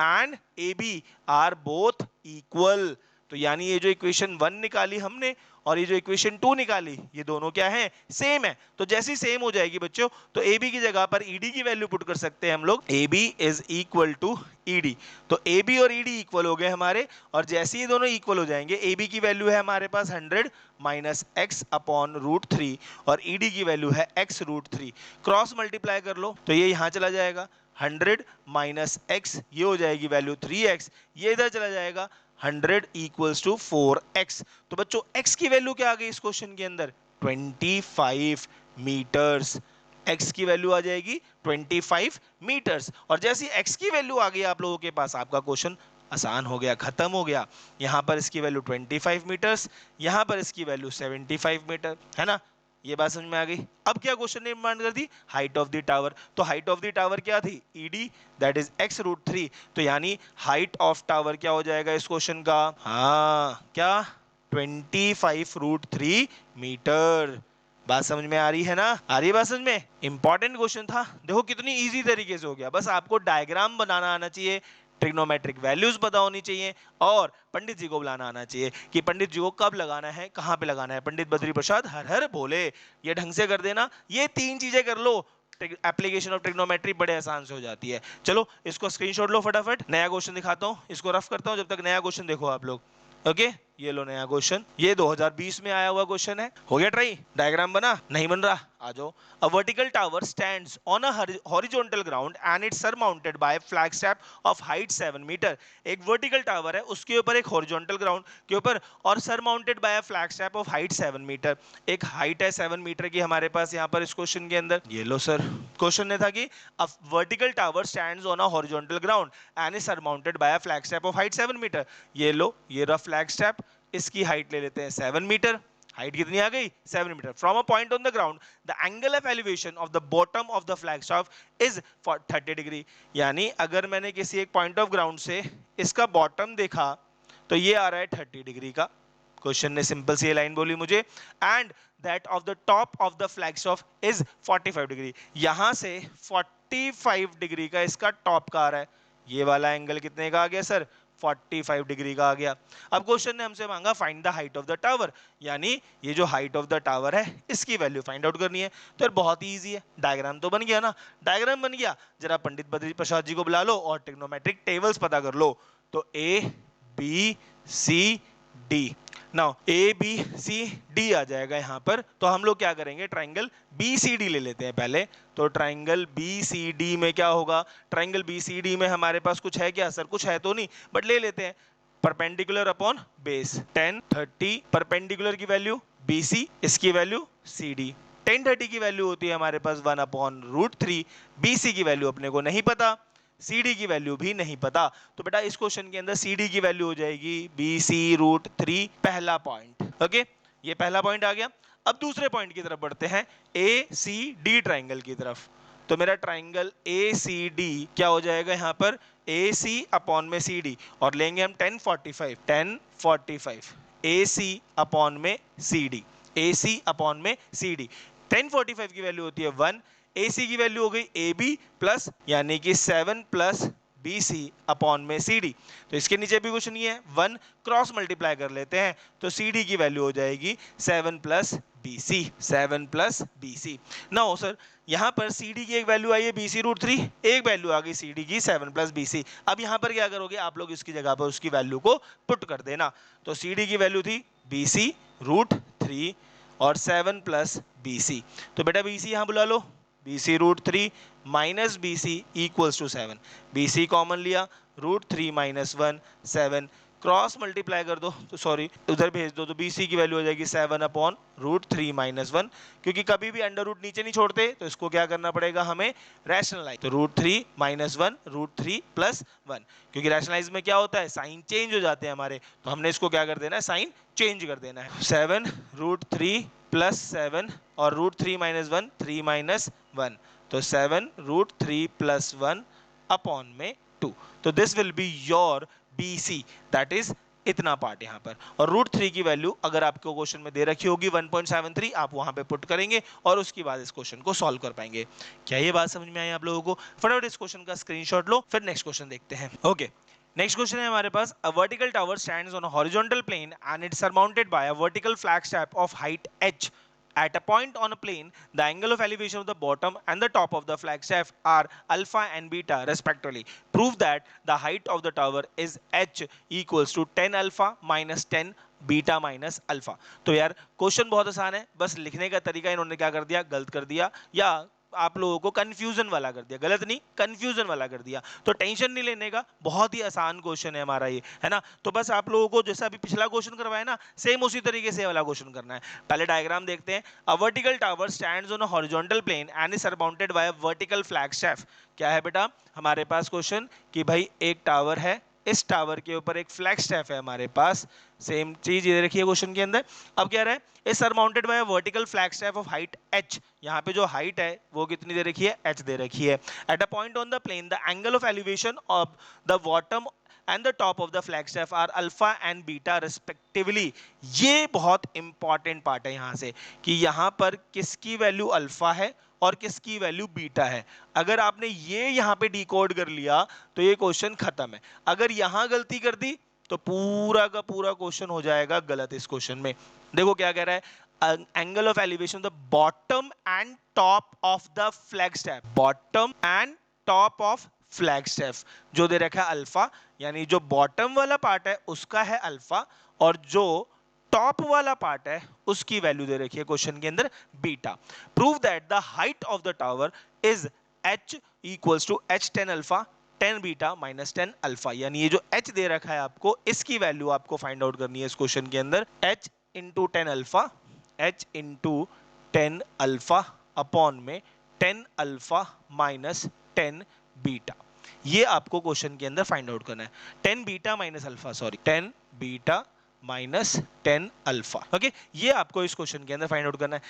and AB are both equal. तो यानी ये जो इक्वेशन 1 निकाली हमने और ये जो इक्वेशन 2 निकाली, ये दोनों क्या है, सेम है। तो जैसी सेम हो जाएगी बच्चों, तो AB की जगह पर ED की वैल्यू पुट कर सकते हैं हम लोग, AB is equal to ED। तो AB और ED इक्वल हो गए हमारे, और जैसे ही दोनों इक्वल हो जाएंगे, AB की वैल्यू है हमारे पास 100 माइनस x अपॉन √3 और ED की वैल्यू है x√3। क्रॉस मल्टीप्लाई कर लो तो ये यहां चला जाएगा, 100 माइनस x, ये हो जाएगी वैल्यू 3x, ये इधर चला जाएगा, 100 इक्वल्स टू 4x। तो बच्चों x की वैल्यू क्या आ गई इस क्वेश्चन के अंदर, 25 मीटर्स। x की वैल्यू आ जाएगी 25 मीटर्स, और जैसी x की वैल्यू आ गई आप लोगों के पास, आपका क्वेश्चन आसान हो गया, खत्म हो गया। यहां पर इसकी वैल्यू 25 मीटर्स, यहां पर इसकी वैल्यू 75 मीटर, है ना। ये बात समझ में आ गई। अब क्या क्वेश्चन ने डिमांड कर दी, हाइट ऑफ द टावर। तो हाइट ऑफ द टावर क्या थी, ED दैट इज x√3। तो यानी हाइट ऑफ टावर क्या हो जाएगा इस क्वेश्चन का, हाँ क्या, 25√3 मीटर। बात समझ में आ रही है ना, आ रही है बात समझ में। इंपॉर्टेंट क्वेश्चन था, देखो कितनी इजी तरीके से हो गया। बस आपको डायग्राम बनाना आना चाहिए, ट्रिग्नोमेट्रिक वैल्यूज पता होनी चाहिए, और पंडित जी को बुलाना आना चाहिए कि पंडित जी को कब लगाना है, कहां पे लगाना है। पंडित बद्री प्रसाद हर हर बोले, ये ढंग से कर देना। ये तीन चीजें कर लो, एप्लीकेशन ऑफ ट्रिग्नोमेट्री बड़े आसान से हो जाती है। चलो इसको स्क्रीनशॉट लो फटाफट, नया क्वेश्चन दिखाता हूँ, इसको रफ करता हूँ जब तक नया क्वेश्चन देखो आप लोग। ओके ये लो नया क्वेश्चन, ये 2020 में आया हुआ क्वेश्चन है। हो गया ट्राई? डायग्राम बना? नहीं बन रहा? आ जाओ। A vertical tower stands on a horizontal ground and it's surmounted by flag staff of height 7 meter. एक वर्टिकल टावर है, उसके ऊपर एक हॉरिजॉन्टल ग्राउंड के ऊपर और surmounted by a flag staff of height 7 meter. एक हाइट है 7 मीटर की हमारे पास यहाँ पर इस क्वेश्चन के अंदर। ये लो सर, क्वेश्चन ने था कि a vertical tower stands on a horizontal ground and is surmounted by a flag staff of height 7 meter. ये लो, ये रहा फ्लैग स्टैप, इसकी हाइट ले लेते हैं 7 मीटर। हाइट कितनी आ गई? 7 meter. From a point on the ground the angle of elevation of the bottom of the flag staff is 30 degree. यानी अगर मैंने किसी एक पॉइंट ऑफ ग्राउंड से इसका बॉटम देखा तो ये आ रहा है 30 डिग्री का। क्वेश्चन ने सिंपल सी लाइन बोली मुझे, and that of the top of the flag staff is 45 degree. यहां से 45 डिग्री का इसका टॉप का आ रहा है। ये वाला एंगल कितने का आ गया सर? 45 डिग्री का आ गया। अब क्वेश्चन ने हमसे मांगा find the height of the tower, यानी ये जो हाइट ऑफ द टावर है इसकी वैल्यू फाइंड आउट करनी है। तो यार बहुत ही इजी है, डायग्राम तो बन गया ना। डायग्राम बन गया, जरा पंडित बद्री प्रसाद जी को बुला लो और ट्रिग्नोमेट्रिक टेबल्स पता कर लो। तो A B C D, now A B C D आ जाएगा यहाँ पर। तो हम लोग क्या करेंगे, ट्राइंगल बी सी डी ले लेते हैं पहले। तो ट्राइंगल बी सी डी में क्या होगा? ट्राइंगल बी सी डी में हमारे पास कुछ है क्या सर? कुछ है तो नहीं, बट ले लेते हैं। परपेंडिकुलर अपॉन बेस 10 30, परपेंडिकुलर की वैल्यू BC, इसकी वैल्यू CD। 10 30 की वैल्यू होती है हमारे पास 1/√3। BC की वैल्यू अपने को नहीं पता, CD की वैल्यू भी नहीं पता। तो बेटा इस क्वेश्चन के अंदर CD की वैल्यू हो जाएगी BC√3, पहला पॉइंट। ओके ये पहला पॉइंट आ गया। अब दूसरे पॉइंट की तरफ बढ़ते हैं, ACD ट्राइंगल की तरफ। तो मेरा ट्राइंगल ACD क्या हो जाएगा यहाँ पर? AC अपॉन में CD, और लेंगे हम 1045 AC अपॉन में CD, AC अपॉन में CD। 1045 की वैल्यू होती है 1, AC की वैल्यू हो गई AB प्लस, यानी कि 7 प्लस BC अपॉन में CD। तो इसके नीचे भी कुछ नहीं है, 1 क्रॉस मल्टीप्लाई कर लेते हैं तो CD की वैल्यू हो जाएगी 7 प्लस BC, 7 प्लस BC। ना सर यहाँ पर CD की एक वैल्यू आई है BC√3, एक वैल्यू आ गई CD की 7 प्लस BC। अब यहाँ पर क्या करोगे आप लोग, इसकी जगह पर उसकी वैल्यू को पुट कर देना। तो CD की वैल्यू थी BC√3 और 7 प्लस BC। तो बेटा BC यहाँ बुला लो, BC√3 minus BC equals to 7। BC common लिया, √3 माइनस 1 7, क्रॉस मल्टीप्लाई कर दो, तो सॉरी उधर भेज दो, तो BC की वैल्यू हो जाएगी 7 अपॉन √3 माइनस 1। क्योंकि कभी भी अंडर रूट नीचे नहीं छोड़ते तो इसको क्या करना पड़ेगा हमें, रैशनलाइज। तो √3 माइनस 1 √3 प्लस 1, क्योंकि रैशनलाइज में क्या होता है, साइन चेंज हो जाते हैं हमारे, तो हमने इसको क्या कर देना है, साइन चेंज कर देना है। 7 √3 प्लस 7 और √3 माइनस 1 3 माइनस 1, तो 7 √3 प्लस 1 अपॉन में 2। तो this will be your BC, that is इतना पार्ट यहाँ पर। और √3 की वैल्यू अगर आपको क्वेश्चन में दे रखी होगी 1.73, आप वहां पे पुट करेंगे और उसके बाद इस क्वेश्चन को सॉल्व कर पाएंगे। क्या ये बात समझ में आई आप लोगों को? फटाफट इस क्वेश्चन का स्क्रीनशॉट लो, फिर नेक्स्ट क्वेश्चन देखते हैं। ओके नेक्स्ट क्वेश्चन है हमारे पास, a vertical tower stands on a horizontal plane and it's surmounted by a vertical flag staff of height h। At a point on a plane, the angle of elevation of the bottom and the top of the flagstaff are alpha and beta respectively. Prove that the height of the tower is h equals to 10 alpha minus 10 beta minus alpha. तो यार question बहुत आसान है, बस लिखने का तरीका इन्होंने क्या कर दिया, गलत कर दिया, या आप लोगों को कंफ्यूजन वाला कर दिया, गलत नहीं कंफ्यूजन वाला कर दिया। तो टेंशन नहीं लेने का, बहुत ही आसान क्वेश्चन है हमारा ये, है ना। तो बस आप लोगों को जैसा अभी पिछला क्वेश्चन करवाया ना, सेम उसी तरीके से वाला क्वेश्चन करना है। पहले डायग्राम देखते हैं। A vertical tower stands on a horizontal plane and is surmounted by a vertical flag staff. क्या है बेटा हमारे पास क्वेश्चन कि भाई एक टावर है, इस टावर के ऊपर एक फ्लैग स्टैफ है हमारे पास, सेम चीज ये रखी है क्वेश्चन के अंदर। अब क्या रहा है, is surmounted by a vertical flag staff of height h। यहाँ पे जो हाइट है वो कितनी दे रखी है, h दे रखी है। At a point on the plane the angle of elevation of the bottom and the top of the flag staff are alpha and beta respectively. ये बहुत इंपॉर्टेंट पार्ट है यहाँ से कि यहाँ पर किसकी वैल्यू अल्फा है और किसकी वैल्यू बीटा है। अगर आपने ये यहाँ पे डिकोड कर लिया तो ये क्वेश्चन खत्म है। अगर यहाँ गलती कर दी तो पूरा का पूरा क्वेश्चन हो जाएगा गलत। इस क्वेश्चन में देखो क्या कह रहा है, angle of elevation of the bottom and top of the flagstaff. Bottom and top of flagstaff जो दे रखा है अल्फा, यानी जो बॉटम वाला पार्ट है उसका है अल्फा, और जो टॉप वाला पार्ट है उसकी वैल्यू दे रखी है क्वेश्चन के अंदर beta. Prove that the height of the tower is h equals to h 10 alpha 10 beta minus 10 alpha. यानी ये जो h दे रखा है आपको, इसकी वैल्यू आपको फाइंड आउट करनी है इस क्वेश्चन के अंदर. h into 10 alpha, h into 10 alpha upon में 10 अल्फा माइनस 10 बीटा. ये आपको क्वेश्चन के अंदर फाइंड आउट करना है. 10 beta minus alpha, sorry 10 beta minus 10 alpha. Okay, ये आपको इस क्वेश्चन के अंदर फाइंड आउट करना है.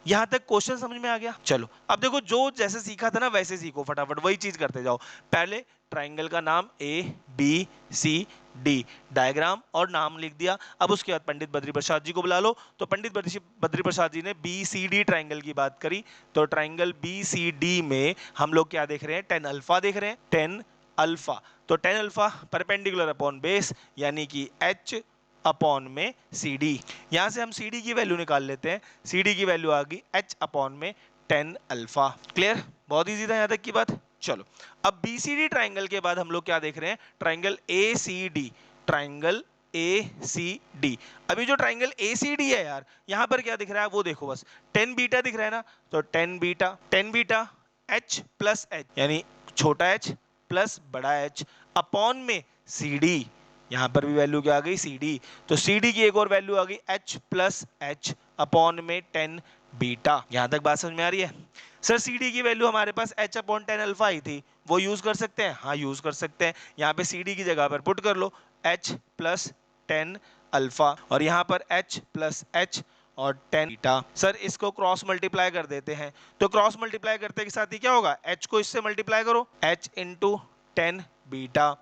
यहां तक क्वेश्चन समझ में आ गया? चलो अब देखो, जो जैसे सीखा था ना वैसे सीखो, फटाफट वही चीज करते जाओ. पहले ट्राइंगल का नाम A B C D, diagram और नाम लिख दिया. अब उसके बाद पंडित बद्री प्रसाद जी को बुला लो. तो पंडित बद्री प्रसाद जी ने बी सी डी ट्राइंगल की बात करी. तो ट्राइंगल बी सी डी में हम लोग क्या देख रहे हैं? 10 अल्फा देख रहे हैं. 10 अल्फा, तो 10 अल्फा परपेंडिकुलर अपॉन बेस, यानी कि h अपॉन में सी डी. यहां से हम सी डी की वैल्यू निकाल लेते हैं. सी डी की वैल्यू आ गई h अपॉन में 10 अल्फा. क्लियर? बहुत इजी था यहां तक की बात. चलो अब बी सी डी ट्राइंगल के बाद हम लोग क्या देख रहे हैं? Triangle A C D. Triangle A C D. अभी जो ट्राइंगल ए सी डी है यार, यहां पर क्या दिख रहा है वो देखो बस. 10 बीटा दिख रहा है ना, तो 10 बीटा h प्लस h, यानी छोटा h प्लस बड़ा h अपॉन में सी डी. यहां पर भी वैल्यू क्या आ गई? C D. तो सी डी की एक और वैल्यू आ गई h प्लस h अपॉन में 10 बीटा. यहां तक बात समझ में आ रही है? सर सी डी की वैल्यू हमारे पास h अपॉन 10 अल्फा आई थी, वो यूज कर सकते हैं? हाँ यूज कर सकते हैं. यहाँ पे सी डी की जगह पर पुट कर लो h प्लस 10 अल्फा, और यहाँ पर h प्लस h और 10 बीटा. सर इसको क्रॉस मल्टीप्लाई कर देते हैं. तो क्रॉस मल्टीप्लाई करते के साथ ही क्या होगा? h को इससे मल्टीप्लाई करो, h इंटू 10 बीटा,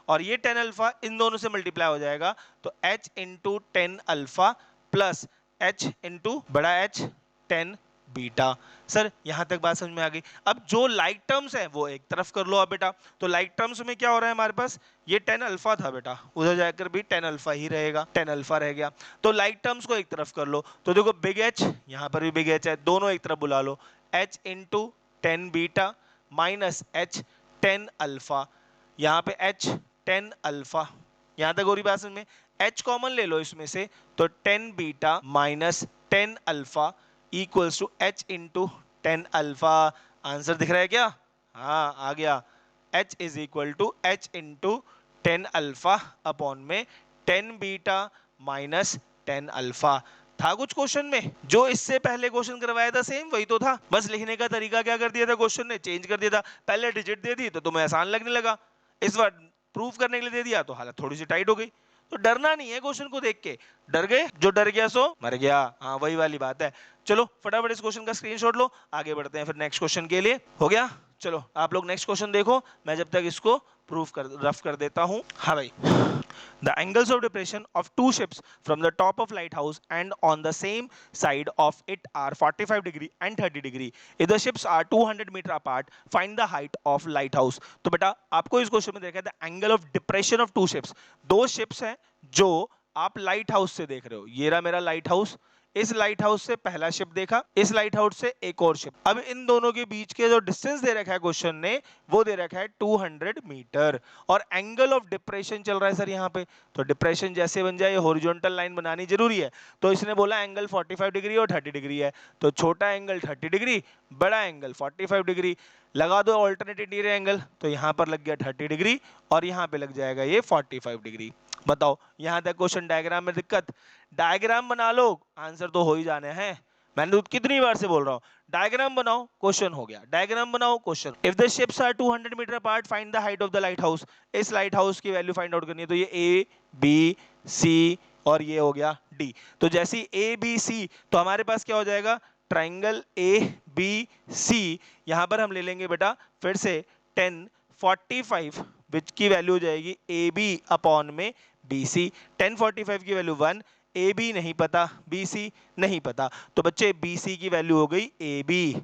और ये 10 अल्फा इन दोनों से मल्टीप्लाई हो जाएगा. तो h into 10 alpha plus h into बड़ा h 10 बीटा. सर यहां तक बात समझ में आ गई? अब जो लाइक टर्म्स है वो एक तरफ कर लो. अब बेटा तो लाइक टर्म्स में क्या हो रहा है हमारे पास? ये 10 अल्फा था बेटा, उधर जाकर भी 10 अल्फा ही रहेगा, 10 अल्फा रह गया. तो लाइक टर्म्स को एक तरफ कर लो. तो देखो बिग एच, यहां पर भी बिग एच है, दोनों एक तरफ बुला लो. h into 10 beta minus h 10 alpha. यहाँ पे h 10 अल्फा. यहां तक हो रही बात समझ में? h कॉमन ले लो इसमें से, तो 10 beta minus 10 alpha equals to h into 10 alpha. Answer दिख रहा है क्या? हाँ आ गया. h is equal to h into 10 alpha upon में 10 बीटा माइनस 10 अल्फा. था कुछ क्वेश्चन में? जो इससे पहले क्वेश्चन करवाया था सेम वही तो था, बस लिखने का तरीका क्या कर दिया था क्वेश्चन ने? चेंज कर दिया था. पहले डिजिट दे दी तो तुम्हें आसान लगने लगा, इस बार प्रूफ करने के लिए दे दिया तो हालत थोड़ी सी टाइट हो गई. तो डरना नहीं है क्वेश्चन को देख के. डर गए? जो डर गया सो मर गया. हाँ वही वाली बात है. चलो फटाफट इस क्वेश्चन का स्क्रीनशॉट लो, आगे बढ़ते हैं फिर नेक्स्ट क्वेश्चन के लिए. हो गया? चलो आप लोग नेक्स्ट क्वेश्चन देखो, मैं जब तक इसको प्रूफ कर रफ कर देता हूं. हाँ भाई, the angles of depression of two ships from the top of lighthouse and on the same side of it are 45 degree and 30 degree. If the ships are 200 meter apart, find the height of lighthouse. तो बेटा आपको इस question में देखा है the angle of depression of two ships. दो ships हैं जो आप लाइट हाउस से देख रहे हो. ये रहा मेरा लाइट हाउस, इस लाइट हाउस से पहला शिप देखा, इस लाइट हाउस से एक और शिप. अब इन दोनों के बीच के जो डिस्टेंस दे रखा है क्वेश्चन ने, वो दे रखा है 200 मीटर, और एंगल ऑफ डिप्रेशन चल रहा है सर यहाँ पे. तो डिप्रेशन जैसे बन जाए, हॉरिजॉन्टल लाइन बनानी जरूरी है. तो इसने बोला एंगल 45 डिग्री और 30 डिग्री है, तो छोटा एंगल 30 डिग्री, बड़ा एंगल 45 डिग्री. लगा दो ऑल्टरनेट इंटीरियर एंगल, तो यहाँ पर लग गया 30 डिग्री और यहाँ पे लग जाएगा ये 45 डिग्री. बताओ यहां तक क्वेश्चन डायग्राम में दिक्कत? डायग्राम बना लो, आंसर तो हो ही जाने हैं. मैंने तो कितनी बार से बोल रहा हूं, डायग्राम बनाओ, क्वेश्चन हो गया. डायग्राम बनाओ, question. If the ships are 200 metre apart, find the height of the lighthouse. इस लाइट हाउस की वैल्यू फाइंड आउट करनी है. तो ये ए बी सी और ये हो गया डी. तो जैसी ए बी सी, तो हमारे पास क्या हो जाएगा? Triangle A B C. यहां पर हम ले लेंगे बेटा फिर से 10 45, विच की वैल्यू हो जाएगी ए बी अपॉन में बी सी. 1045 की वैल्यू 1, ए बी नहीं पता, बी सी नहीं पता, तो बच्चे बी सी की वैल्यू हो गई ए बी.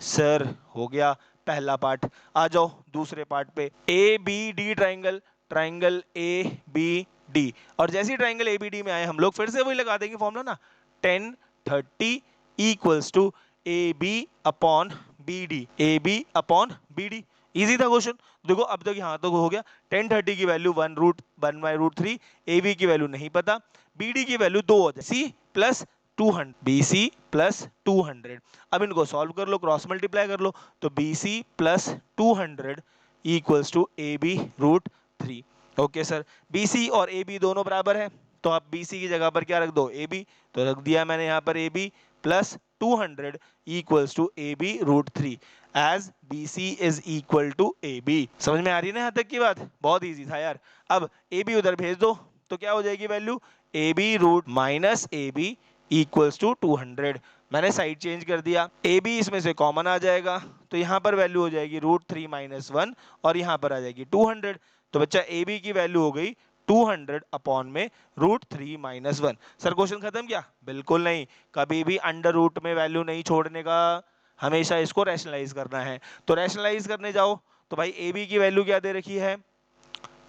सर हो गया पहला पार्ट. आ जाओ दूसरे पार्ट पे. A B D triangle, triangle A B D, और जैसे ही ट्राइंगल ए बी डी में आए हम लोग फिर से वही लगा देंगे फॉर्मूला ना, 10 30 equals to A B upon B D, A B upon B D. Easy था क्वेश्चन। देखो अब तक यहाँ तक हो गया। 10 30 की वैल्यू 1/√3, ए बी की वैल्यू नहीं पता, बी डी की वैल्यू 2 हो जाए, C plus 200, B C plus 200। अब इनको सॉल्व कर लो, क्रॉस मल्टीप्लाई कर लो, तो B C plus 200 equals to A B root 3। Okay sir, B C और ए बी दोनों बराबर है, तो आप बी सी की जगह पर क्या रख दो, ए बी, तो रख दिया मैंने यहाँ पर A B plus 200 equals to A B root 3 as B C is equal to A B. समझ में आ रही है ना यहाँ तक की बात? बहुत इजी था यार। अब ए बी उधर भेज दो तो क्या हो जाएगी value, A B root minus A B equals to 200। मैंने साइड चेंज कर दिया, ए बी इसमें से कॉमन आ जाएगा, तो यहाँ पर वैल्यू हो जाएगी √3 - 1 और यहाँ पर आ जाएगी 200। तो बच्चा ए बी की वैल्यू हो गई 200 अपॉन में √3 - 1। सर क्वेश्चन खत्म क्या? बिल्कुल नहीं, कभी भी अंडर रूट में वैल्यू नहीं छोड़ने का, हमेशा इसको रैशनलाइज करना है। तो रैशनलाइज करने जाओ तो भाई ए बी की वैल्यू क्या दे रखी है,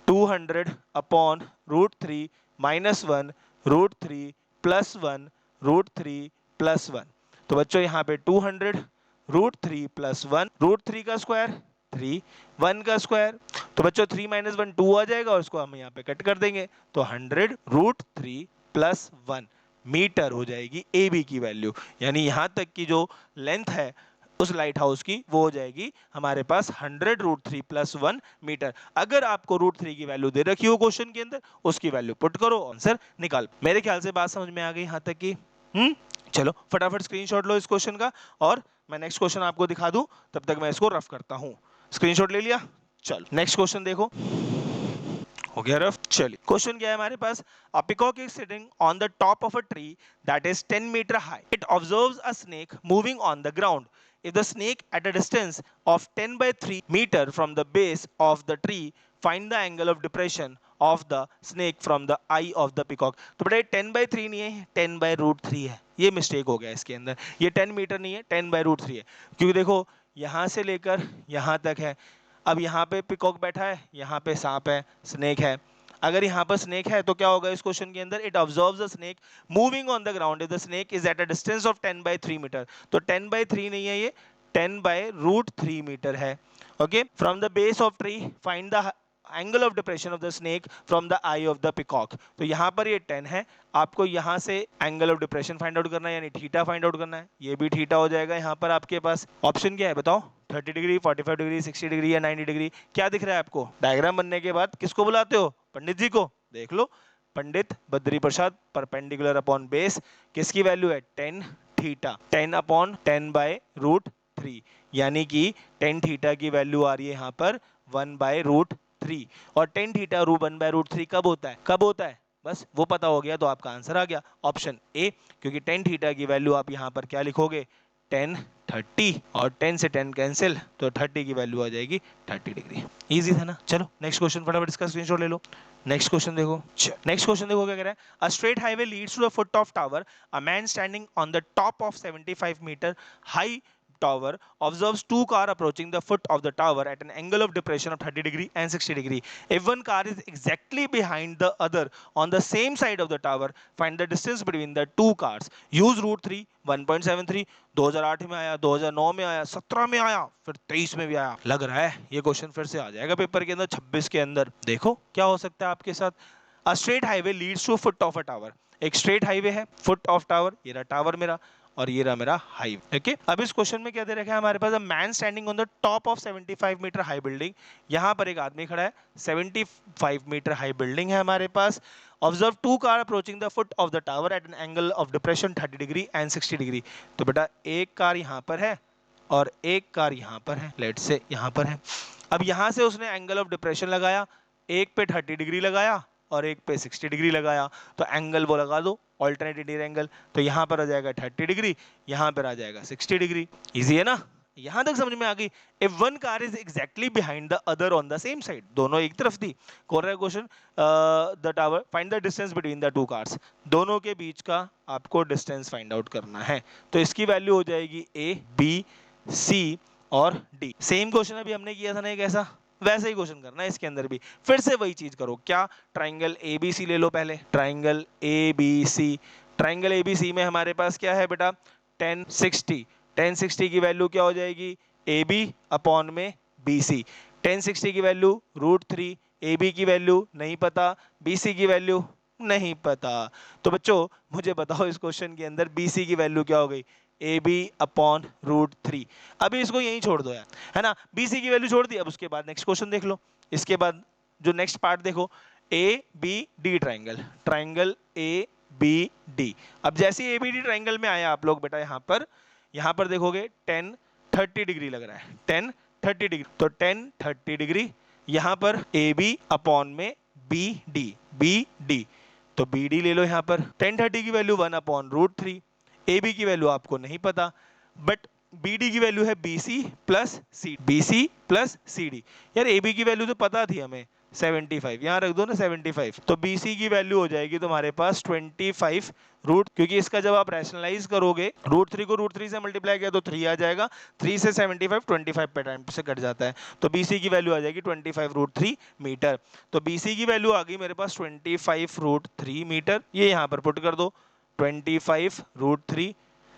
200 अपॉन √3 - 1 √3 प्लस 1 √3 प्लस 1। तो बच्चों यहाँ पे 200 √3 प्लस 1, √3 का स्क्वायर 3, 1 का स्क्वायर, तो बच्चों 3 - 1 2 आ जाएगा और इसको हम यहाँ पे कट कर देंगे, तो 100 √3 प्लस 1 मीटर हो जाएगी ए बी की वैल्यू। यानी यहाँ तक की जो लेंथ है उस लाइट हाउस की वो हो जाएगी हमारे पास 100 √3 प्लस 1 मीटर। अगर आपको √3 की वैल्यू दे रखी हो क्वेश्चन के अंदर, उसकी वैल्यू पुट करो, आंसर निकाल। मेरे ख्याल से बात समझ में आ गई यहाँ तक की। चलो फटाफट स्क्रीनशॉट लो इस क्वेश्चन का और मैं नेक्स्ट क्वेश्चन आपको दिखा दूं, तब तक मैं इसको रफ करता हूं। स्क्रीनशॉट ले लिया? चलो नेक्स्ट क्वेश्चन देखो, हो गया रफ। चलिए क्वेश्चन क्या है हमारे पास, a peacock is sitting on the top of a tree that is 10 metre high, it observes a snake moving on the ground. If the snake at a distance of 10/3 meter from the base of the tree, find the angle of depression of the snake from the eye of the peacock। तो बेटा 10/3 नहीं है, 10/√3 है, ये mistake हो गया इसके अंदर, ये 10 मीटर नहीं है, 10/√3 है, क्योंकि देखो यहाँ से लेकर यहाँ तक है। अब यहाँ पे पिकॉक बैठा है, यहाँ पे सांप है, स्नेक है। अगर यहाँ पर स्नेक है तो क्या होगा इस क्वेश्चन के अंदर, it observes the snake moving on the ground if the snake is at a distance of 10/3 metre. तो 10/3 नहीं है, ये 10/√3 मीटर है। Okay, from the base of tree find the angle of depression of the snake from the eye of the peacock. तो यहाँ पर ये 10 है, आपको यहाँ से angle of depression find out करना है, यानी थीटा फाइंड आउट करना है। ये भी थीटा हो जाएगा। यहाँ पर आपके पास ऑप्शन क्या है बताओ, 30 डिग्री, 45 डिग्री, 60 डिग्री या 90 डिग्री? क्या दिख रहा है आपको? डायग्राम बनने के बाद किसको बुलाते हो? पंडित जी को। देख लो, Pandit Badri Prasad, perpendicular upon base, किसकी वैल्यू है? 10 थीटा, 10 अपॉन 10/√3, यानी कि 10 थीटा की वैल्यू आ रही है यहाँ पर 1/√3। और 10 थीटा 1/√3 कब होता है? कब होता है? बस वो पता हो गया तो आपका आंसर आ गया ऑप्शन ए, क्योंकि 10 थीटा की वैल्यू आप यहाँ पर क्या लिखोगे? 10 30, और 10 से 10 कैंसिल, तो 30 की वैल्यू आ जाएगी 30 डिग्री। इजी था ना? चलो नेक्स्ट क्वेश्चन फटाफट इसका स्क्रीनशॉट ले लो। नेक्स्ट क्वेश्चन देखो, नेक्स्ट क्वेश्चन देखो क्या कह रहा है, a straight highway leads to the foot of tower, a man standing on the top of 75 metre high tower observes two cars approaching the foot of the tower at an angle of depression of 30 degree and 60 degree. If one car is exactly behind the other on the same side of the tower, find the distance between the two cars. Use √3 1.73। 2008 में आया, 2009 में आया, 17 में आया, फिर 23 में भी आया। लग रहा है ये क्वेश्चन फिर से आ जाएगा पेपर के अंदर 26 के अंदर। देखो क्या हो सकता है आपके साथ। A straight highway leads to foot of a tower, एक स्ट्रेट हाईवे है, फुट ऑफ टावर, ये रहा टावर मेरा और ये रहा मेरा हाईवे। ओके, अब इस क्वेश्चन में क्या दे रखा है हमारे पास, a man standing on the top of 75 metre high building. यहाँ पर एक आदमी खड़ा है, 75 मीटर हाई बिल्डिंग है हमारे पास। Observe two car approaching the foot of the tower at an angle of depression 30 degree and 60 degree. तो बेटा एक कार यहाँ पर है और एक कार यहाँ पर है, लेट से यहाँ पर है। अब यहाँ से उसने एंगल ऑफ डिप्रेशन लगाया, एक पे 30 डिग्री लगाया और एक पे 60 डिग्री लगाया, तो एंगल वो लगा दो, ऑल्टरनेटिव एंगल। तो यहाँ पर आ जाएगा 30 डिग्री, यहाँ पर आ जाएगा 60 डिग्री। इजी है ना? यहाँ तक समझ में आ गई। If one car is exactly behind the other on the same side, दोनों एक तरफ थी। कौन रहा है question, the tower, find the distance between the two cars, दोनों के बीच का आपको डिस्टेंस फाइंड आउट करना है। तो इसकी वैल्यू हो जाएगी ए, बी, सी और डी। सेम क्वेश्चन अभी हमने किया था ना एक ऐसा, वैसे ही क्वेश्चन करना है इसके अंदर भी। फिर से वही चीज करो, क्या? ट्राइंगल ए बी सी ले लो पहले, triangle A B C, triangle ABC में हमारे पास क्या है बेटा 1060। 1060 की वैल्यू क्या हो जाएगी ए बी अपॉन में बी सी। 1060 की वैल्यू √3, ए बी की वैल्यू नहीं पता, बी सी की वैल्यू नहीं पता। तो बच्चों मुझे बताओ इस क्वेश्चन के अंदर बी सी की वैल्यू क्या हो गई ए बी अपॉन √3। अभी इसको यहीं छोड़ दो यार, है ना, बी सी की वैल्यू छोड़ दी। अब उसके बाद नेक्स्ट क्वेश्चन देख लो। इसके बाद जो नेक्स्ट पार्ट देखो A B D triangle, triangle A B D. अब जैसे ए बी डी ट्राइंगल में आया आप लोग बेटा यहाँ पर देखोगे 1030 डिग्री लग रहा है, 1030 डिग्री। तो 1030 डिग्री यहाँ पर ए बी अपॉन में बी डी। तो बी डी ले लो यहाँ पर 1030 की वैल्यू 1/√3। ए बी की वैल्यू आपको नहीं पता, बट बी डी की वैल्यू है B C plus C D. यार ए बी की वैल्यू तो पता थी हमें 75, यहाँ रख दो ना 75। तो बी सी की वैल्यू हो जाएगी तुम्हारे पास 25 रूट, क्योंकि इसका जब आप रैशनलाइज करोगे √3 को √3 से मल्टीप्लाई किया तो 3 आ जाएगा, 3 से 75 25 पे टाइम से कट जाता है। तो बी सी की वैल्यू आ जाएगी 25√3 मीटर। तो बी सी की वैल्यू आ गई मेरे पास 25√3 मीटर, ये यहाँ पर पुट कर दो 25√3।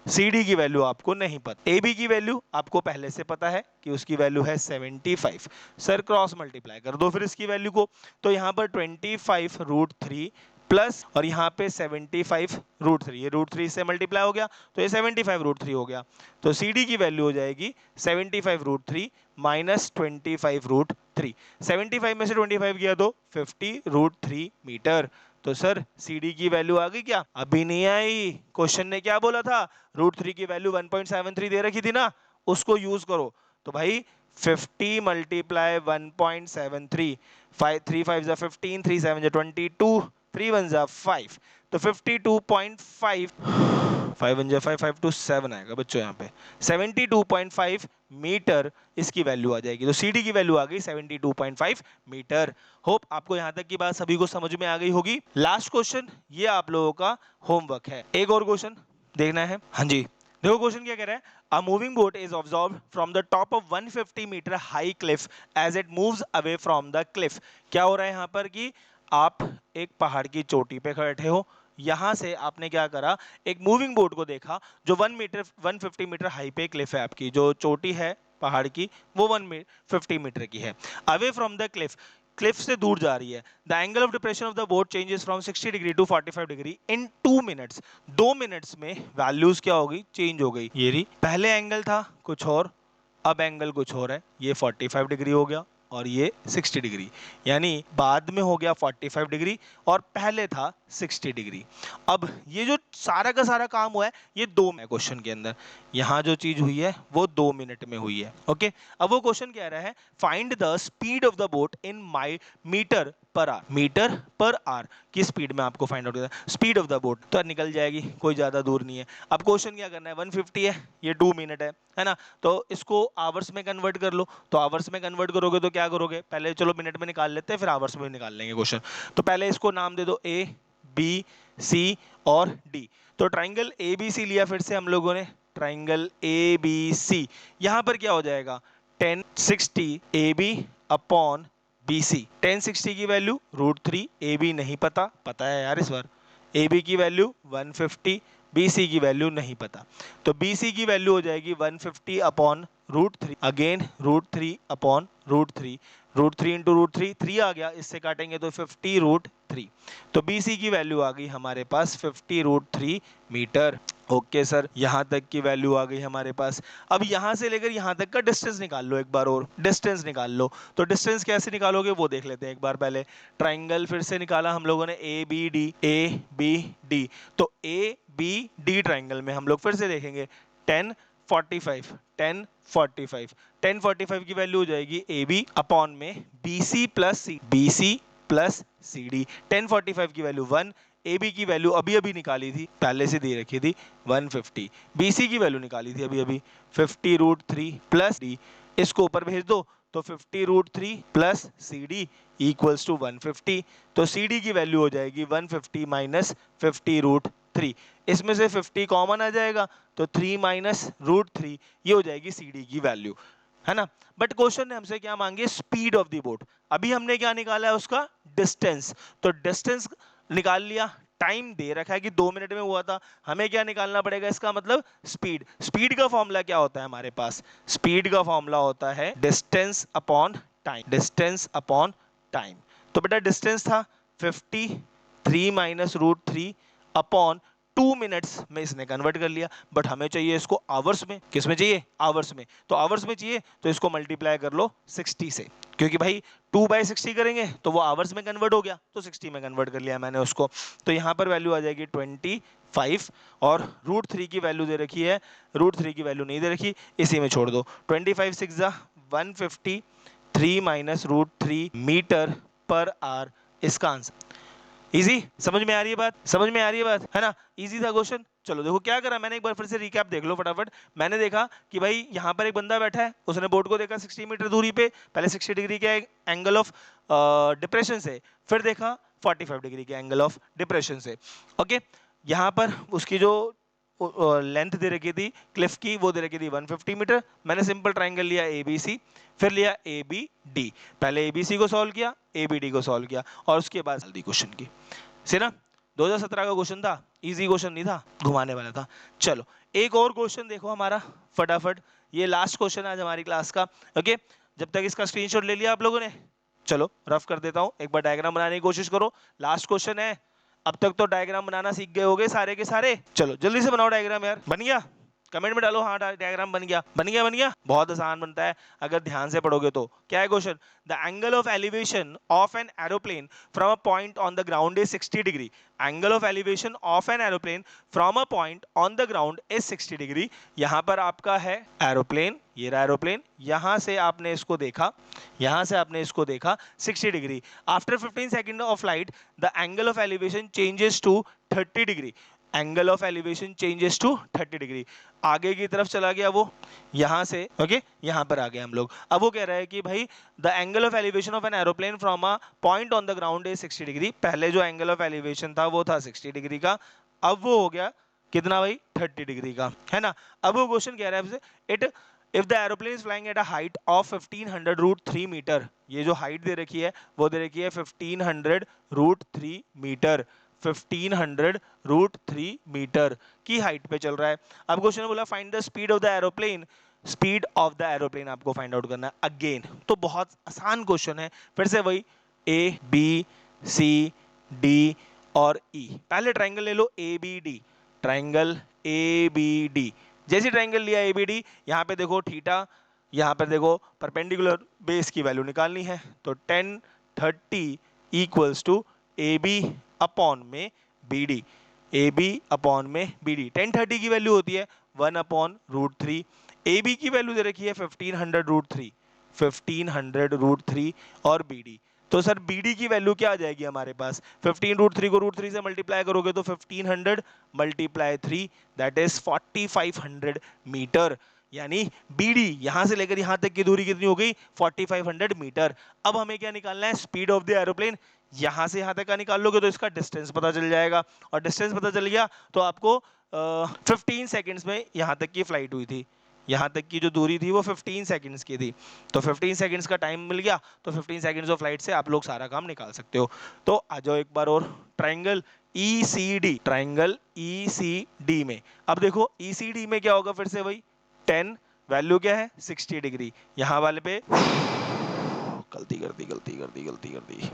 सी डी की वैल्यू आपको नहीं पता, ए बी की वैल्यू आपको पहले से पता है कि उसकी वैल्यू है 75। सर क्रॉस मल्टीप्लाई कर दो फिर इसकी वैल्यू को, तो यहाँ पर 25√3 प्लस और यहाँ पे 75√3, ये √3 से मल्टीप्लाई हो गया तो ये 75√3 हो गया। तो सी डी की वैल्यू हो जाएगी 75√3 माइनस 25√3। 75 में से 25 गया तो 50√3 मीटर। तो सर सी डी की वैल्यू आ गई क्या? अभी नहीं आई। क्वेश्चन ने क्या बोला था, √3 की वैल्यू 1.73 दे रखी थी ना, उसको यूज करो। तो भाई 50 मल्टीप्लाई 1.73, 3 5 15, 3 7 22, 3 1 5, तो 52.5, 5 1 5 5 2 7 आएगा बच्चों, यहाँ पे 72.5 मीटर इसकी वैल्यू आ जाएगी। तो सी डी की वैल्यू आ गई 72.5 मीटर। होप आपको यहाँ तक की बात सभी को समझ में आ गई होगी। लास्ट क्वेश्चन ये आप लोगों का होमवर्क है, एक और क्वेश्चन देखना है। हाँ जी देखो क्वेश्चन क्या कह रहा है, A moving boat is observed from the top of 150 meter high cliff as it moves away from the cliff। क्या हो रहा है यहाँ पर कि आप एक पहाड़ की चोटी पे बैठे हो, यहाँ से आपने क्या करा, एक मूविंग बोट को देखा जो 150 मीटर हाई पे क्लिफ है, आपकी जो चोटी है पहाड़ की वो 150 मीटर की है। Away from the cliff, cliff से दूर जा रही है। The angle of depression of the boat changes from 60 degree to 45 degree in 2 minutes. 2 minutes में वैल्यूज क्या हो गई, चेंज हो गई। ये रही, पहले एंगल था कुछ और, अब एंगल कुछ और है, ये 45 डिग्री हो गया और ये 60 डिग्री, यानी बाद में हो गया 45 डिग्री और पहले था 60 डिग्री। अब ये जो सारा का सारा काम हुआ है ये 2 में क्वेश्चन के अंदर, यहाँ जो चीज हुई है वो 2 मिनट में हुई है। ओके, अब वो क्वेश्चन कह रहा है find the speed of the boat in metre per hour, metre per hour की स्पीड में आपको फाइंड आउट करना है। स्पीड ऑफ द बोट तो निकल जाएगी, कोई ज्यादा दूर नहीं है। अब क्वेश्चन क्या करना है, 150 है, ये 2 मिनट है ना, तो इसको आवर्स में कन्वर्ट कर लो। तो आवर्स में कन्वर्ट करोगे तो क्या करोगे, पहले चलो मिनट में निकाल लेते हैं फिर आवर्स में निकाल लेंगे क्वेश्चन। तो पहले इसको नाम दे दो ए बी सी और डी। तो ट्राइंगल ए बी सी लिया फिर से हम लोगों ने, ट्राइंगल ए बी सी, यहां पर क्या हो जाएगा 1060 A B upon B C. 1060 की वैल्यू √3, ए बी नहीं पता, पता है यार इस बार, ए बी की वैल्यू 150, बी सी की वैल्यू नहीं पता। तो बी सी की वैल्यू हो जाएगी 150 अपॉन √3, अगेन √3 अपॉन √3, √3 इंटू √3, 3 आ गया, इससे काटेंगे तो 50√3। तो बी सी की वैल्यू आ गई हमारे पास 50√3 मीटर। ओके सर, यहाँ तक की वैल्यू आ गई हमारे पास। अब यहाँ से लेकर यहाँ तक का डिस्टेंस निकाल लो एक बार, और डिस्टेंस निकाल लो। तो डिस्टेंस कैसे निकालोगे वो देख लेते हैं एक बार पहले। ट्राइंगल फिर से निकाला हम लोगों ने ए बी डी। तो ए बी डी ट्राइंगल में हम लोग फिर से देखेंगे 1045 की वैल्यू हो जाएगी ए बी अपॉन में B C plus C D. 1045 की वैल्यू 1, ए बी की वैल्यू अभी अभी निकाली थी, पहले से दे रखी थी 150, बी सी की वैल्यू निकाली थी अभी अभी 50√3 प्लस डी, इसको ऊपर भेज दो तो 50√3 plus C D equals to 150। तो सी डी की वैल्यू हो जाएगी 150 माइनस 50√3, इसमें से 50 कॉमन आ जाएगा तो 3 माइनस √3, ये हो जाएगी सी डी की वैल्यू, है ना। बट क्वेश्चन ने हमसे क्या मांगे, स्पीड ऑफ द बोट। अभी हमने क्या निकाला है उसका डिस्टेंस, तो डिस्टेंस निकाल लिया टाइम दे रखा है कि 2 मिनट में हुआ था, हमें क्या निकालना पड़ेगा, इसका मतलब स्पीड। स्पीड का फॉर्मूला क्या होता है हमारे पास, स्पीड का फॉर्मूला होता है distance upon time, distance upon time. तो बेटा डिस्टेंस था 53 माइनस रूट 3 अपॉन 2 मिनट्स में इसने कन्वर्ट कर लिया, बट हमें चाहिए इसको आवर्स में। किस में चाहिए, आवर्स में। तो आवर्स में चाहिए तो इसको मल्टीप्लाई कर लो 60 से, क्योंकि भाई 2/60 करेंगे तो वो आवर्स में कन्वर्ट हो गया, तो 60 में कन्वर्ट कर लिया मैंने उसको। तो यहाँ पर वैल्यू आ जाएगी 25 और रूट 3 की वैल्यू दे रखी है, रूट 3 की वैल्यू नहीं दे रखी, इसी में छोड़ दो। 25 6 150 3 minus root 3 metre per hour, इसका आंसर। इजी, समझ में आ रही है बात, समझ में आ रही है बात, है ना। इजी था क्वेश्चन। चलो देखो क्या करा मैंने, एक बार फिर से रिकैप देख लो फटाफट। मैंने देखा कि भाई यहाँ पर एक बंदा बैठा है, उसने बोर्ड को देखा 60 मीटर दूरी पे, पहले 60 डिग्री के एंगल ऑफ डिप्रेशन से, फिर देखा 45 डिग्री के एंगल ऑफ डिप्रेशन से। ओके, यहाँ पर उसकी जो लेंथ दे रखी थी क्लिफ की, वो दे रखी थी 150 मीटर। मैंने सिंपल ट्राइंगल लिया ABC, फिर लिया ABD, पहले ABC को सॉल्व किया, ABD को सॉल्व किया, और उसके बाद जल्दी क्वेश्चन की से ना। 2017 का क्वेश्चन था, इजी क्वेश्चन नहीं था, घुमाने वाला था। चलो एक और क्वेश्चन देखो हमारा फटाफट, ये लास्ट क्वेश्चन है आज हमारी क्लास का। ओके, जब तक इसका स्क्रीनशॉट ले लिया आप लोगों ने, चलो रफ कर देता हूं, एक बार डायग्राम बनाने की कोशिश करो। लास्ट क्वेश्चन है, अब तक तो डायग्राम बनाना सीख गए होगे सारे के सारे। चलो जल्दी से बनाओ डायग्राम यार, बन गया, कमेंट में डालो हाँ डायग्राम बन गया, बन गया, बन गया। बहुत आसान बनता है अगर ध्यान से पढ़ोगे तो। क्या है question, the angle of elevation of an aeroplane from a point on the ground is 60 degree. Angle of elevation of an aeroplane from a point on the ground is 60 degree. यहाँ पर आपका है एरोप्लेन, ये रहा aeroplane, यहाँ से आपने इसको देखा, यहाँ से आपने इसको देखा 60 degree. After 15 second of flight the angle of elevation changes to 30 degree. Angle of elevation changes to 30 degree, आगे की तरफ चला गया वो, यहां से ओके यहां पर आ गए हम लोग। अब वो कह रहा है कि भाई the angle of elevation of an aeroplane from a point on the ground is 60 degree. पहले जो एंगल ऑफ एलिवेशन था वो था 60 डिग्री का, अब वो हो गया कितना भाई 30 डिग्री का, है ना। अब वो क्वेश्चन कह रहा है आपसे, it if the aeroplane is flying at a height of 1500 root 3 metre, ये जो हाइट दे रखी है वो दे रखी है 1500 रूट 3 मीटर, 1500 रूट 3 मीटर की हाइट पे चल रहा है। अब क्वेश्चन ने बोला find the speed of the aeroplane, speed of the aeroplane आपको फाइंड आउट करना है। अगेन तो बहुत आसान क्वेश्चन है, फिर से वही ABCD और E। पहले ट्राइंगल ले लो ABD, ट्राइंगल ABD, जैसे ट्राइंगल लिया ABD, यहाँ पे देखो थीटा, यहाँ पर देखो परपेंडिकुलर बेस की वैल्यू निकालनी है, तो 10 30 इक्वल्स टू AB अपॉन में BD, AB अपॉन में BD। 10 30 की वैल्यू होती है 1 अपॉन रूट 3, AB की वैल्यू दे रखी है 1500 रूट 3, 1500 रूट 3 और BD। तो सर BD की वैल्यू क्या आ जाएगी हमारे पास, 15 रूट 3 को रूट 3 से मल्टीप्लाई करोगे तो 1500 मल्टीप्लाई 3 दैट इज 4500 मीटर। यानी BD यहां से लेकर यहां तक की दूरी कितनी हो गई 4500 मीटर। अब हमें क्या निकालना है, स्पीड ऑफ द एरोप्लेन। यहां से यहां तक का निकाल लोगे तो इसका डिस्टेंस पता चल जाएगा, और डिस्टेंस पता चल गया तो आपको 15 सेकेंड्स में यहां तक की फ्लाइट हुई थी, यहाँ तक की जो दूरी थी वो 15 सेकंड्स की थी, तो 15 सेकंड्स का टाइम मिल गया, तो 15 सेकंड्स ऑफ फ्लाइट से आप लोग सारा काम निकाल सकते हो। तो आ जाओ एक बार और ट्राइंगल ECD, ट्राइंगल ECD में, अब देखो ECD में क्या होगा, फिर से वही 10 वैल्यू क्या है 60 डिग्री, यहाँ वाले पे गलती कर दी गलती कर दी गलती कर दी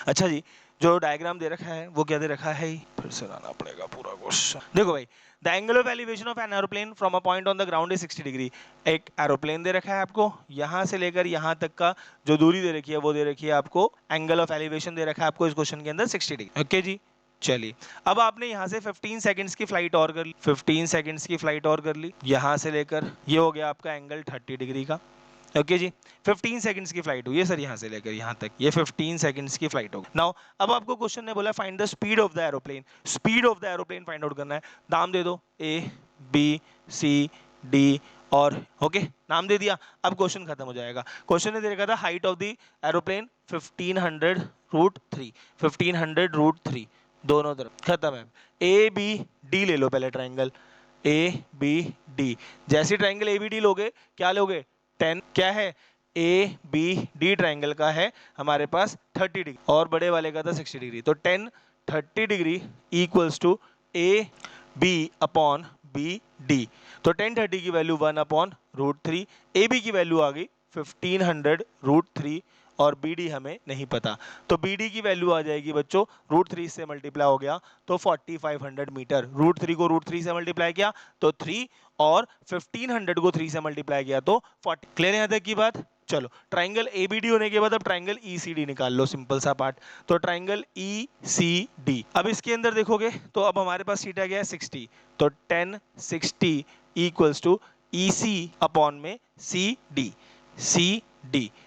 अच्छा जी, जो डायग्राम दे रखा है वो क्या दे रखा है, फिर से लाना पड़ेगा पूरा क्वेश्चन। देखो भाई, the angle of elevation of an aeroplane from a point on the ground is 60 degree. एक एरोप्लेन दे रखा है आपको, यहाँ से लेकर यहाँ तक का जो दूरी दे रखी है वो दे रखी है आपको, एंगल ऑफ एलिवेशन दे रखा है आपको इस क्वेश्चन के अंदर 60 डिग्री। ओके जी, चलिए अब आपने यहाँ से 15 सेकंड्स की फ्लाइट और कर ली, 15 सेकंड्स की फ्लाइट और कर ली, यहाँ से लेकर ये हो गया आपका एंगल 30 डिग्री का। ओके जी, 15 सेकंड्स की फ्लाइट हुई है सर, यहाँ से लेकर यहाँ तक ये 15 सेकंड्स की फ्लाइट होगी। नाउ अब आपको क्वेश्चन ने बोला find the speed of the aeroplane, speed of the aeroplane find out करना है। नाम दे दो ABCD और ओके नाम दे दिया, अब क्वेश्चन खत्म हो जाएगा। क्वेश्चन ने दे रखा था height of the aeroplane 1500 root 3, 1500 root 3 दोनों तरफ, खत्म है। ABD ले लो पहले ट्राइंगल ABD, जैसे ट्राइंगल ABD लोगे क्या लोगे 10, क्या है ABD ट्राइंगल का है हमारे पास 30 डिग्री और बड़े वाले का था 60 डिग्री, तो 10 30 degree equals to A B upon B D. तो टेन 30 की value 1 upon root three, A B की वैल्यू आ गई 1500 रूट थ्री और बी डी हमें नहीं पता। तो बी डी की वैल्यू आ जाएगी बच्चों, रूट थ्री से मल्टीप्लाई हो गया तो 4500 मीटर। रूट थ्री को रूट थ्री से मल्टीप्लाई किया तो 3 और 1500 को 3 से मल्टीप्लाई किया तो 40। क्लियर यहाँ तक की बात? चलो ट्राइंगल एबीडी होने के बाद अब ट्राइंगल ईसीडी निकाल लो, सिंपल सा पार्ट। तो ट्राइंगल ईसीडी, अब इसके अंदर देखोगे तो अब हमारे पास थीटा क्या है 60, तो 10 60 इक्वल्स टू ईसी अपॉन में सी डी।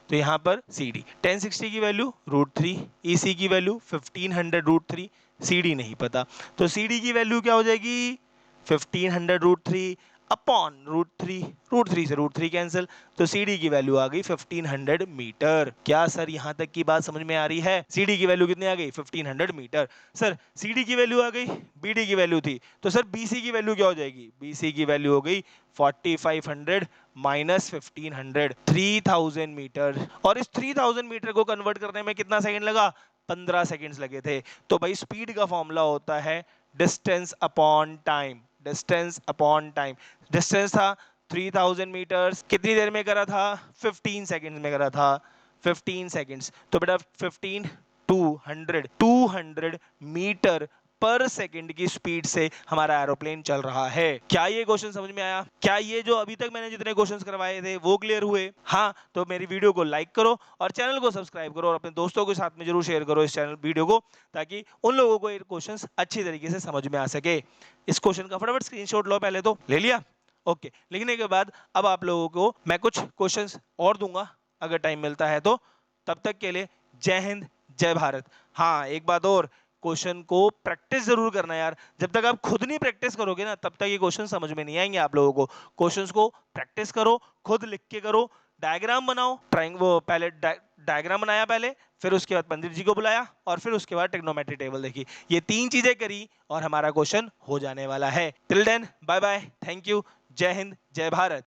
तो यहाँ पर सी डी 1060 की वैल्यू रूट थ्री, ईसी की value 1500 root three, C D नहीं पता। तो सी डी की वैल्यू क्या हो जाएगी 1500 root three upon root three से रूट थ्री कैंसिल, तो सी डी की वैल्यू आ गई 1500 मीटर। क्या सर यहाँ तक की बात समझ में आ रही है? सी डी की वैल्यू कितनी आ गई 1500 मीटर। सर सी डी की वैल्यू आ गई, बी डी की वैल्यू थी, तो सर बी सी की वैल्यू क्या हो जाएगी? बी सी की वैल्यू हो गई 4500 माइनस 1500, 3000 मीटर। और इस 3000 मीटर को कन्वर्ट करने में कितना सेकंड लगा? 15 सेकंड्स लगे थे। तो भाई स्पीड का फॉर्मूला होता है distance upon time, distance upon time. Distance था 3000 मीटर्स, कितनी देर में करा था? 15 सेकंड्स में करा था, 15 सेकंड्स। तो बेटा 15 200 मीटर पर सेकंड की स्पीड से हमारा एरोप्लेन चल रहा है। क्या ये क्वेश्चन समझ में आया? क्या ये जो अभी तक मैंने जितने क्वेश्चंस करवाए थे वो क्लियर हुए? हाँ, तो मेरी वीडियो को लाइक करो और चैनल को सब्सक्राइब करो और अपने दोस्तों के साथ में जरूर शेयर करो इस चैनल वीडियो को, ताकि उन लोगों को ये क्वेश्चंस अच्छी तरीके से समझ में आ सके। इस क्वेश्चन का फटाफट स्क्रीनशॉट लो, पहले तो ले लिया? ओके, लिखने के बाद अब आप लोगों को मैं कुछ क्वेश्चंस और दूंगा अगर टाइम मिलता है तो। तब तक के लिए जय हिंद जय भारत। हाँ, एक बात और, क्वेश्चन को प्रैक्टिस जरूर करना यार। जब तक आप खुद नहीं प्रैक्टिस करोगे ना तब तक ये क्वेश्चन समझ में नहीं आएंगे आप लोगों को। क्वेश्चंस को प्रैक्टिस करो, खुद लिख के करो, डायग्राम बनाओ। वो पहले डायग्राम बनाया पहले, फिर उसके बाद पंडित जी को बुलाया और फिर उसके बाद ट्रिग्नोमेट्री टेबल देखी। ये तीन चीजें करी और हमारा क्वेश्चन हो जाने वाला है। Till then bye bye, thank you, जय हिंद जय भारत।